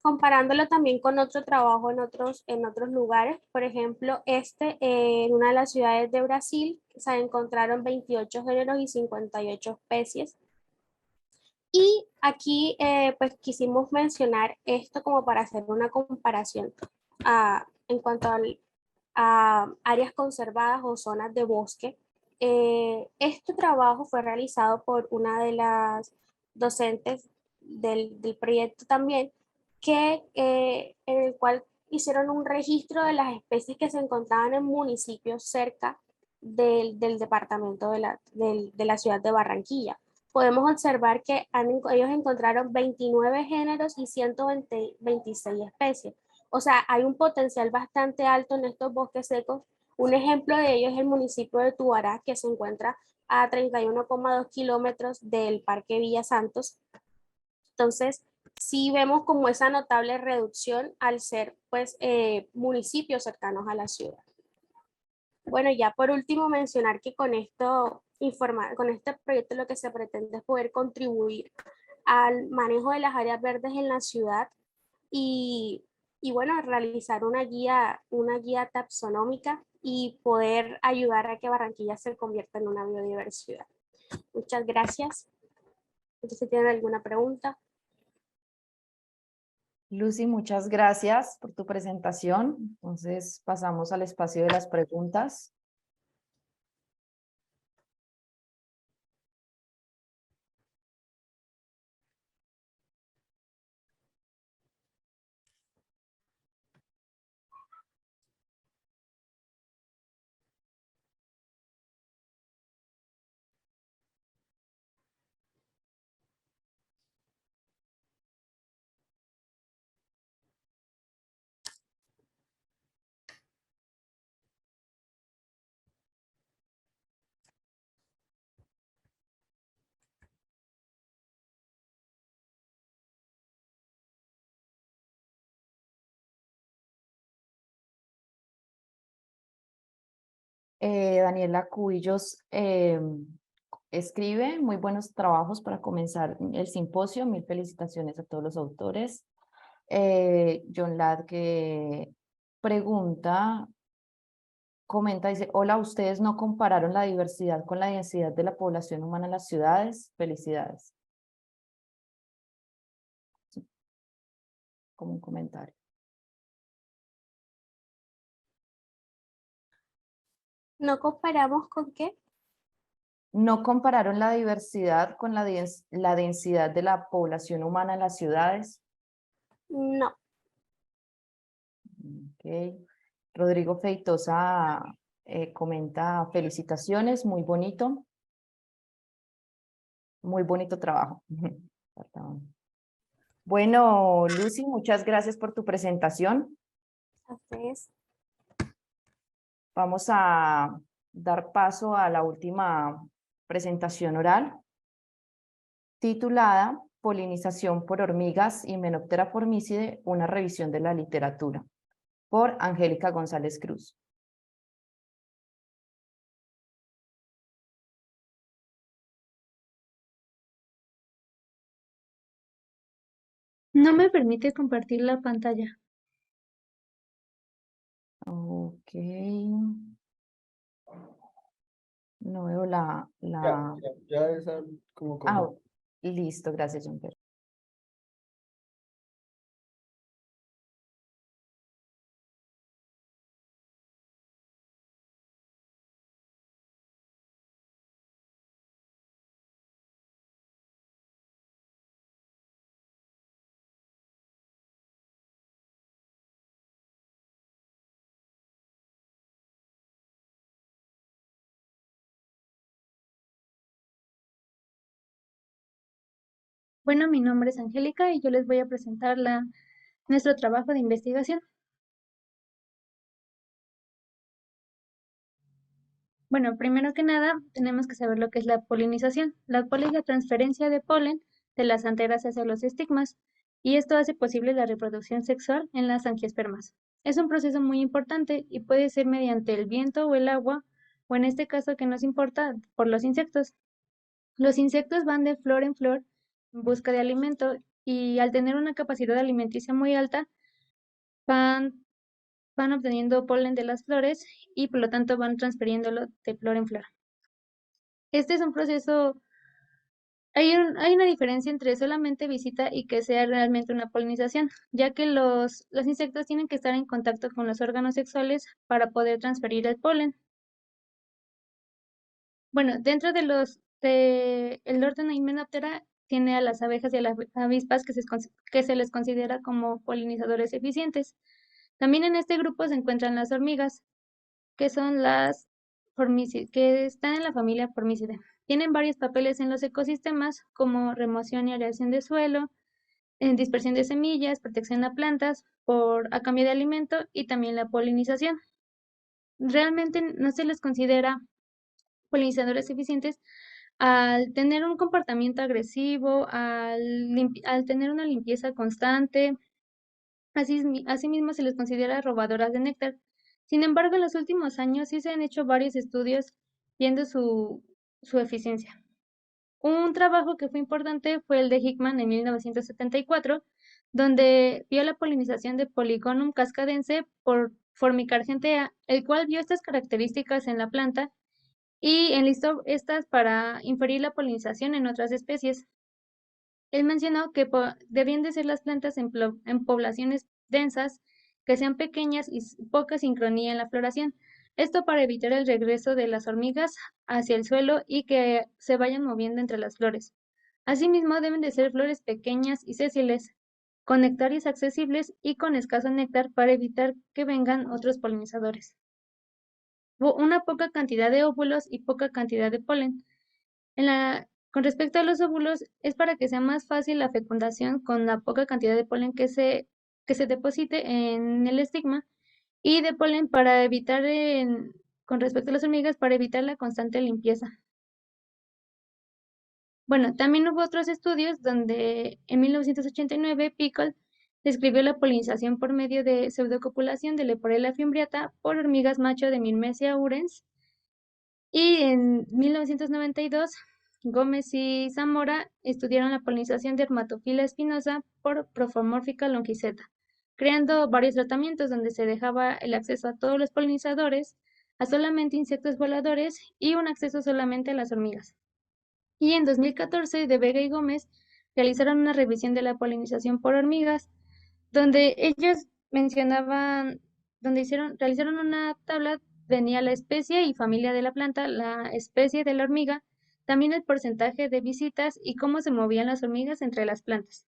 Comparándolo también con otro trabajo en otros lugares, por ejemplo, en una de las ciudades de Brasil se encontraron 28 géneros y 58 especies. Y aquí pues quisimos mencionar esto como para hacer una comparación en cuanto a áreas conservadas o zonas de bosque. Este trabajo fue realizado por una de las docentes del proyecto también, en el cual hicieron un registro de las especies que se encontraban en municipios cerca del departamento de la ciudad de Barranquilla. Podemos observar que ellos encontraron 29 géneros y 126 especies. O sea, hay un potencial bastante alto en estos bosques secos. Un ejemplo de ello es el municipio de Tubará, que se encuentra a 31,2 kilómetros del Parque Villa Santos. Entonces, sí vemos como esa notable reducción al ser pues municipios cercanos a la ciudad. Bueno, ya por último mencionar que con este proyecto lo que se pretende es poder contribuir al manejo de las áreas verdes en la ciudad y bueno, realizar una guía taxonómica y poder ayudar a que Barranquilla se convierta en una biodiversidad. Muchas gracias. Entonces, ¿tienen alguna pregunta? Lucy, muchas gracias por tu presentación. Entonces pasamos al espacio de las preguntas. Daniela Cubillos escribe muy buenos trabajos para comenzar el simposio. Mil felicitaciones a todos los autores. John Ladd que comenta, dice, hola, ustedes no compararon la diversidad con la densidad de la población humana en las ciudades. Felicidades. Sí. Como un comentario. ¿No comparamos con qué? ¿No compararon la diversidad con la densidad de la población humana en las ciudades? No. Okay. Rodrigo Feitosa comenta, felicitaciones, muy bonito trabajo. Perdón. Bueno, Lucy, muchas gracias por tu presentación. A ustedes. Vamos a dar paso a la última presentación oral, titulada Polinización por hormigas y Hymenoptera formicide, una revisión de la literatura, por Angélica González Cruz. No me permite compartir la pantalla. Ok. No veo la... Ya esa como... Ah, listo, gracias, John Pedro. Bueno, mi nombre es Angélica y yo les voy a presentar nuestro trabajo de investigación. Bueno, primero que nada, tenemos que saber lo que es la polinización, la cual es la transferencia de polen de las anteras hacia los estigmas, y esto hace posible la reproducción sexual en las angiospermas. Es un proceso muy importante y puede ser mediante el viento o el agua, o en este caso que nos importa, por los insectos. Los insectos van de flor en flor en busca de alimento y al tener una capacidad alimenticia muy alta, van obteniendo polen de las flores y por lo tanto van transfiriéndolo de flor en flor. Este es un proceso, hay una diferencia entre solamente visita y que sea realmente una polinización, ya que los insectos tienen que estar en contacto con los órganos sexuales para poder transferir el polen. Bueno, dentro de el orden Hymenoptera tiene a las abejas y a las avispas que se les considera como polinizadores eficientes. También en este grupo se encuentran las hormigas, que son que están en la familia Formicidae. Tienen varios papeles en los ecosistemas, como remoción y aireación de suelo, en dispersión de semillas, protección a plantas, a cambio de alimento y también la polinización. Realmente no se les considera polinizadores eficientes al tener un comportamiento agresivo, al tener una limpieza constante. Asimismo se les considera robadoras de néctar. Sin embargo, en los últimos años sí se han hecho varios estudios viendo su eficiencia. Un trabajo que fue importante fue el de Hickman en 1974, donde vio la polinización de Polygonum cascadense por Formica argentea, el cual vio estas características en la planta y enlistó estas para inferir la polinización en otras especies. Él mencionó que debían de ser las plantas en poblaciones densas, que sean pequeñas y poca sincronía en la floración. Esto para evitar el regreso de las hormigas hacia el suelo y que se vayan moviendo entre las flores. Asimismo, deben de ser flores pequeñas y sésiles, con nectarios accesibles y con escaso néctar para evitar que vengan otros polinizadores. Una poca cantidad de óvulos y poca cantidad de polen. Con respecto a los óvulos, es para que sea más fácil la fecundación con la poca cantidad de polen que se deposite en el estigma, y de polen para evitar, con respecto a las hormigas, para evitar la constante limpieza. Bueno, también hubo otros estudios donde en 1989 Picol describió la polinización por medio de pseudocopulación de Leporella fimbriata por hormigas macho de Myrmecia urens, y en 1992 Gómez y Zamora estudiaron la polinización de Hermatophylla spinosa por Prophomorphica longiceta, creando varios tratamientos donde se dejaba el acceso a todos los polinizadores, a solamente insectos voladores y un acceso solamente a las hormigas. Y en 2014, De Vega y Gómez realizaron una revisión de la polinización por hormigas, donde ellos realizaron una tabla, venía la especie y familia de la planta, la especie de la hormiga, también el porcentaje de visitas y cómo se movían las hormigas entre las plantas.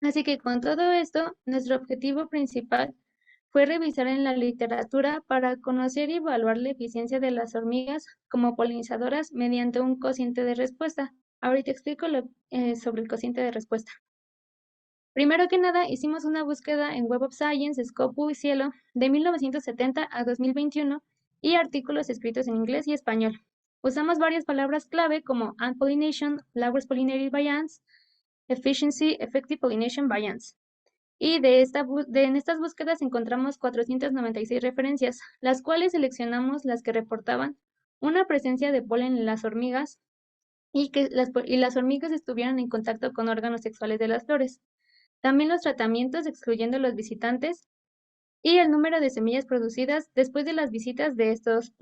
Así que con todo esto, nuestro objetivo principal fue revisar en la literatura para conocer y evaluar la eficiencia de las hormigas como polinizadoras mediante un cociente de respuesta, Ahorita explico sobre el cociente de respuesta. Primero que nada, hicimos una búsqueda en Web of Science, Scopus y Cielo de 1970 a 2021 y artículos escritos en inglés y español. Usamos varias palabras clave como ant pollination, flowers pollinated by ants, efficiency, effective pollination by ants. Y en estas búsquedas encontramos 496 referencias, las cuales seleccionamos las que reportaban una presencia de polen en las hormigas y que las hormigas estuvieran en contacto con órganos sexuales de las flores. También los tratamientos, excluyendo los visitantes, y el número de semillas producidas después de las visitas de estos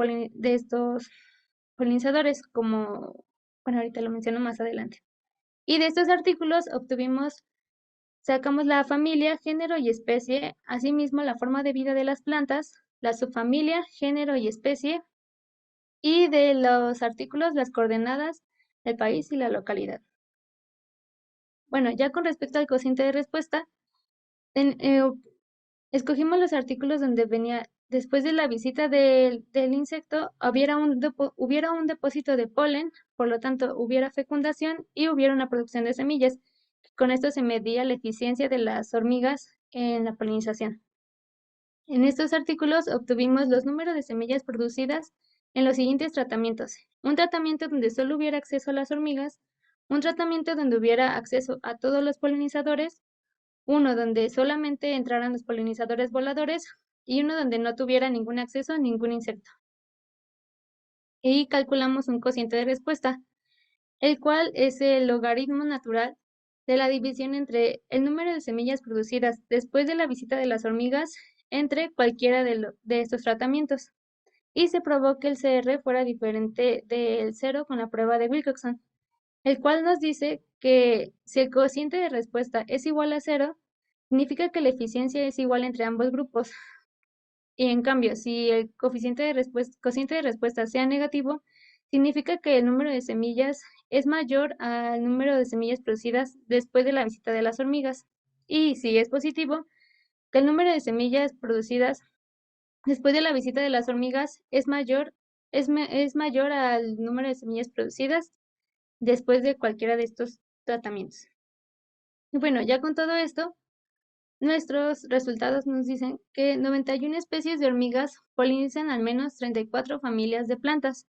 polinizadores, como, bueno, ahorita lo menciono más adelante. Y de estos artículos sacamos la familia, género y especie, asimismo la forma de vida de las plantas, la subfamilia, género y especie, y de los artículos las coordenadas, el país y la localidad. Bueno, ya con respecto al cociente de respuesta, escogimos los artículos donde venía, después de la visita del insecto, hubiera un depósito de polen, por lo tanto hubiera fecundación y hubiera una producción de semillas. Con esto se medía la eficiencia de las hormigas en la polinización. En estos artículos obtuvimos los números de semillas producidas en los siguientes tratamientos. Un tratamiento donde solo hubiera acceso a las hormigas, un tratamiento donde hubiera acceso a todos los polinizadores, uno donde solamente entraran los polinizadores voladores y uno donde no tuviera ningún acceso a ningún insecto. Y calculamos un cociente de respuesta, el cual es el logaritmo natural de la división entre el número de semillas producidas después de la visita de las hormigas entre cualquiera de estos tratamientos. Y se probó que el CR fuera diferente del 0 con la prueba de Wilcoxon, el cual nos dice que si el cociente de respuesta es igual a 0, significa que la eficiencia es igual entre ambos grupos. Y en cambio, si el cociente de respuesta sea negativo, significa que el número de semillas es mayor al número de semillas producidas después de la visita de las hormigas. Y si es positivo, que el número de semillas producidas después de la visita de las hormigas es mayor al número de semillas producidas después de cualquiera de estos tratamientos. Y bueno, ya con todo esto, nuestros resultados nos dicen que 91 especies de hormigas polinizan al menos 34 familias de plantas,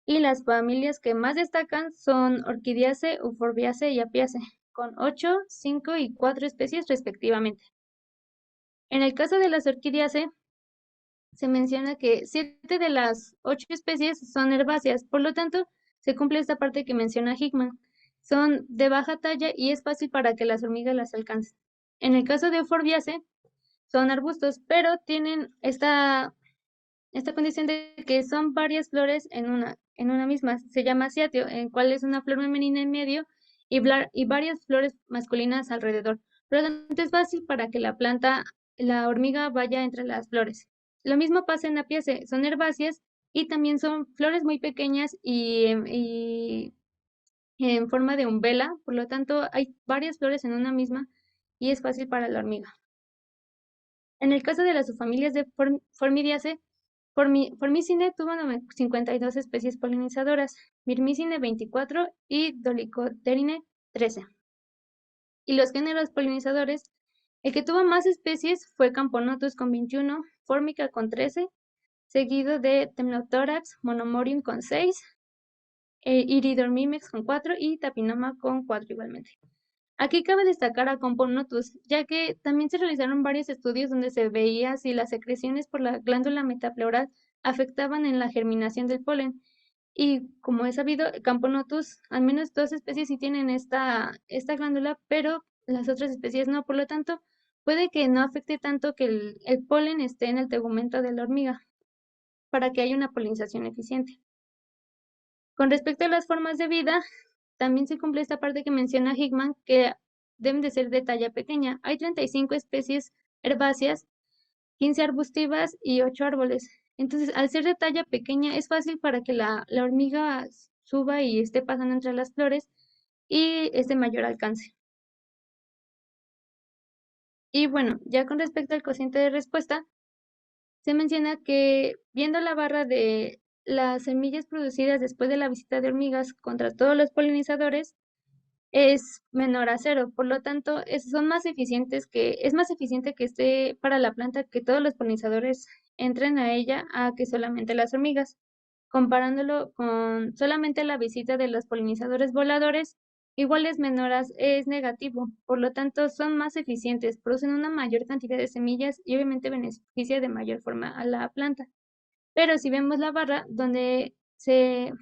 y las familias que más destacan son Orchidaceae, Euphorbiaceae y Apiaceae, con 8, 5 y 4 especies respectivamente. En el caso de las Orchidaceae, se menciona que 7 de las 8 especies son herbáceas, por lo tanto, se cumple esta parte que menciona Hickman. Son de baja talla y es fácil para que las hormigas las alcancen. En el caso de Euphorbiaceae, son arbustos, pero tienen esta condición de que son varias flores en una misma. Se llama ciatio, en cual es una flor femenina en medio y varias flores masculinas alrededor. Por lo tanto, es fácil para que la hormiga vaya entre las flores. Lo mismo pasa en Apiaceae, son herbáceas y también son flores muy pequeñas y en forma de umbela, por lo tanto hay varias flores en una misma y es fácil para la hormiga. En el caso de las subfamilias de Formidaceae, Formicine tuvo 52 especies polinizadoras, Myrmicine 24 y Dolichopterine 13. Y los géneros polinizadores, el que tuvo más especies fue Camponotus con 21, Formica con 13, seguido de Temnothorax monomorium con 6, Iridormimex con 4 y Tapinoma con 4 igualmente. Aquí cabe destacar a Camponotus, ya que también se realizaron varios estudios donde se veía si las secreciones por la glándula metapleural afectaban en la germinación del polen. Y como es sabido, Camponotus, al menos 2 especies sí tienen esta glándula, pero las otras especies no. Por lo tanto, puede que no afecte tanto que el polen esté en el tegumento de la hormiga, para que haya una polinización eficiente. Con respecto a las formas de vida, también se cumple esta parte que menciona Hickman, que deben de ser de talla pequeña. Hay 35 especies herbáceas, 15 arbustivas y 8 árboles. Entonces, al ser de talla pequeña, es fácil para que la hormiga suba y esté pasando entre las flores y es de mayor alcance. Y bueno, ya con respecto al cociente de respuesta, se menciona que viendo la barra de las semillas producidas después de la visita de hormigas contra todos los polinizadores es menor a 0, por lo tanto son más eficientes es más eficiente que esté para la planta que todos los polinizadores entren a ella a que solamente las hormigas. Comparándolo con solamente la visita de los polinizadores voladores, igual es negativo, por lo tanto son más eficientes, producen una mayor cantidad de semillas y obviamente beneficia de mayor forma a la planta. Pero si vemos la barra donde se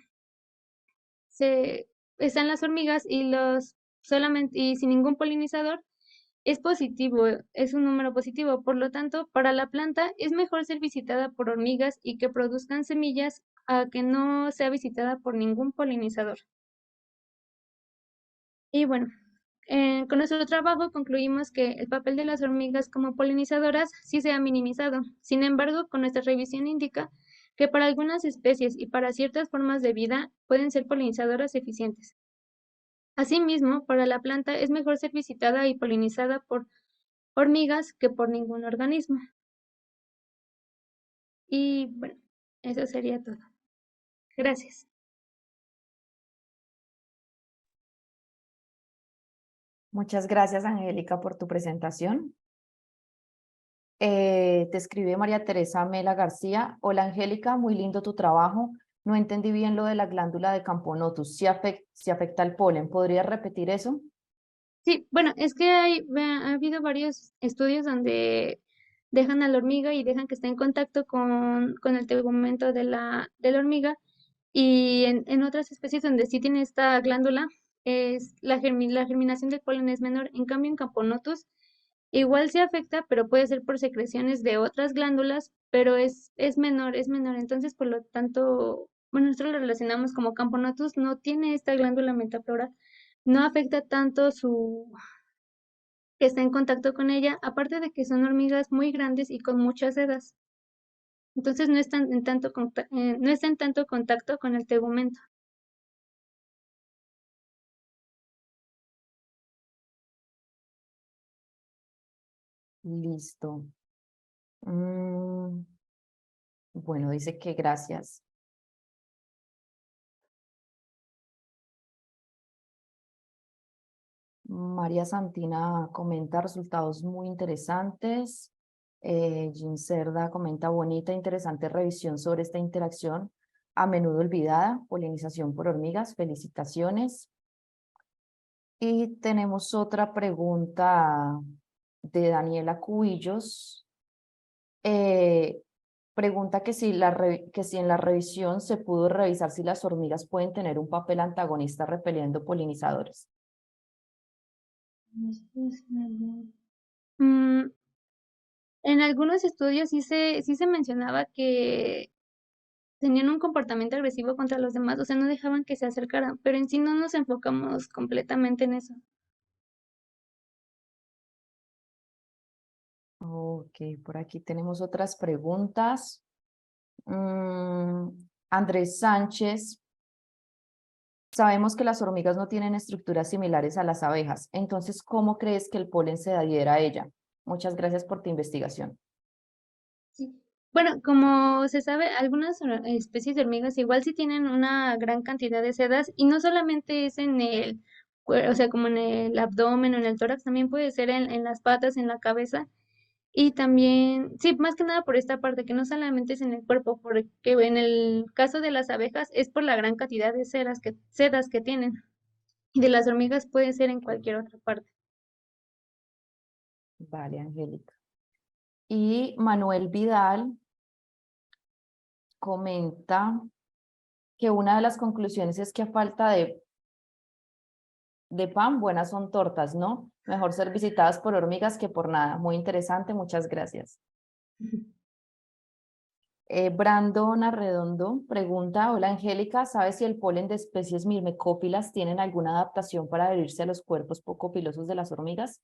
están las hormigas y sin ningún polinizador, es positivo, es un número positivo. Por lo tanto, para la planta es mejor ser visitada por hormigas y que produzcan semillas a que no sea visitada por ningún polinizador. Y bueno, con nuestro trabajo concluimos que el papel de las hormigas como polinizadoras sí se ha minimizado. Sin embargo, con nuestra revisión indica que para algunas especies y para ciertas formas de vida pueden ser polinizadoras eficientes. Asimismo, para la planta es mejor ser visitada y polinizada por hormigas que por ningún organismo. Y bueno, eso sería todo. Gracias. Muchas gracias, Angélica, por tu presentación. Te escribe María Teresa Mela García. Hola, Angélica, muy lindo tu trabajo. No entendí bien lo de la glándula de Camponotus. Si afecta el polen, ¿podrías repetir eso? Sí, bueno, es que ha habido varios estudios donde dejan a la hormiga y dejan que esté en contacto con el tegumento de la hormiga, y en otras especies donde sí tiene esta glándula, la germinación del polen es menor. En cambio, en Camponotus igual se afecta, pero puede ser por secreciones de otras glándulas, pero es menor, es menor. Entonces, por lo tanto, bueno, nosotros lo relacionamos como Camponotus no tiene esta glándula metafloral, no afecta tanto que está en contacto con ella, aparte de que son hormigas muy grandes y con muchas sedas. Entonces no está en tanto contacto con el tegumento. Listo. Bueno, dice que gracias. María Santina comenta resultados muy interesantes. Jean Cerda comenta bonita, interesante revisión sobre esta interacción a menudo olvidada, polinización por hormigas. Felicitaciones. Y tenemos otra pregunta de Daniela Cubillos. Pregunta que si en la revisión se pudo revisar si las hormigas pueden tener un papel antagonista repeliendo polinizadores. En algunos estudios sí se mencionaba que tenían un comportamiento agresivo contra los demás, o sea, no dejaban que se acercaran, pero en sí no nos enfocamos completamente en eso. Ok, por aquí tenemos otras preguntas. Andrés Sánchez. Sabemos que las hormigas no tienen estructuras similares a las abejas. Entonces, ¿cómo crees que el polen se adhiera a ella? Muchas gracias por tu investigación. Sí. Bueno, como se sabe, algunas especies de hormigas igual sí tienen una gran cantidad de sedas, y no solamente es o sea, como en el abdomen o en el tórax, también puede ser en las patas, en la cabeza. Y también, sí, más que nada por esta parte, que no solamente es en el cuerpo, porque en el caso de las abejas es por la gran cantidad de sedas que tienen. Y de las hormigas puede ser en cualquier otra parte. Vale, Angélica. Y Manuel Vidal comenta que una de las conclusiones es que a falta de pan, buenas son tortas, ¿no? Mejor ser visitadas por hormigas que por nada. Muy interesante, muchas gracias. Brandon Arredondo pregunta, hola Angélica, ¿sabes si el polen de especies mirmecófilas tienen alguna adaptación para adherirse a los cuerpos poco pilosos de las hormigas?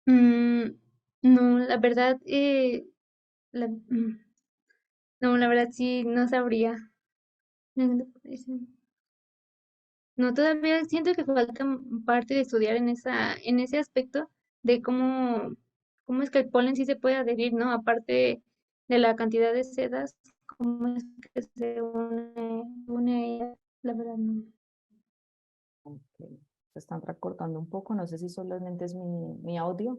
No, la verdad, no, la verdad sí, no sabría. No, todavía siento que falta parte de estudiar en ese aspecto de cómo es que el polen sí se puede adherir, ¿no? Aparte de la cantidad de sedas, cómo es que se une a ella, la verdad no. Ok, se están recortando un poco, no sé si solamente es mi audio.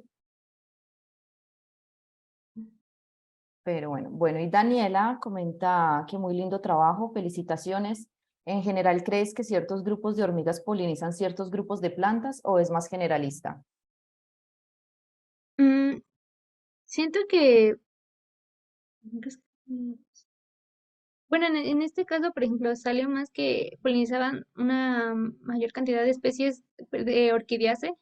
Pero bueno, y Daniela comenta que muy lindo trabajo, felicitaciones. En general, ¿crees que ciertos grupos de hormigas polinizan ciertos grupos de plantas o es más generalista? Siento que, bueno, en este caso, por ejemplo, salió más que polinizaban una mayor cantidad de especies de orquidiáceas.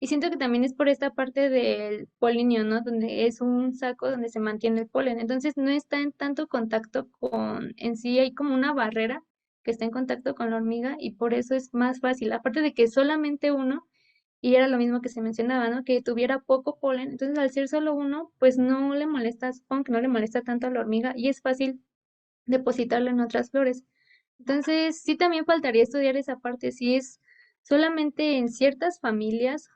Y siento que también es por esta parte del polinio, ¿no? Donde es un saco donde se mantiene el polen. Entonces no está en tanto contacto con, en sí hay como una barrera que está en contacto con la hormiga y por eso es más fácil. Aparte de que solamente uno, y era lo mismo que se mencionaba, ¿no? Que tuviera poco polen. Entonces al ser solo uno, pues no le molesta, supongo que no le molesta tanto a la hormiga y es fácil depositarlo en otras flores. Entonces, sí también faltaría estudiar esa parte, si es solamente en ciertas familias,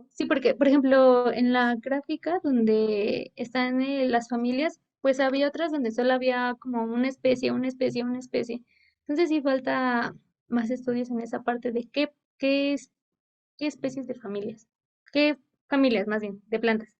sí, porque, por ejemplo, en la gráfica donde están las familias, pues había otras donde solo había como una especie, una especie, una especie. Entonces, sí falta más estudios en esa parte de qué especies de familias, qué familias más bien, de plantas.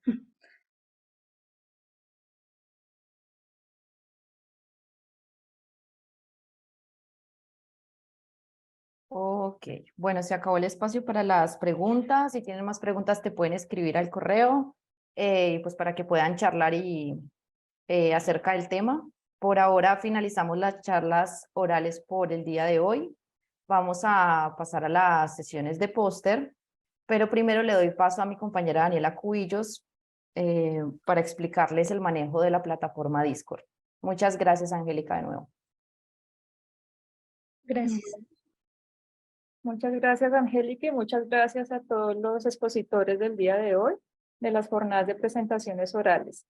Ok, bueno, se acabó el espacio para las preguntas. Si tienen más preguntas, te pueden escribir al correo, pues para que puedan charlar y acerca del tema. Por ahora finalizamos las charlas orales por el día de hoy. Vamos a pasar a las sesiones de póster, pero primero le doy paso a mi compañera Daniela Cubillos para explicarles el manejo de la plataforma Discord. Muchas gracias, Angélica, de nuevo. Gracias. Muchas gracias, Angélica, y muchas gracias a todos los expositores del día de hoy de las jornadas de presentaciones orales.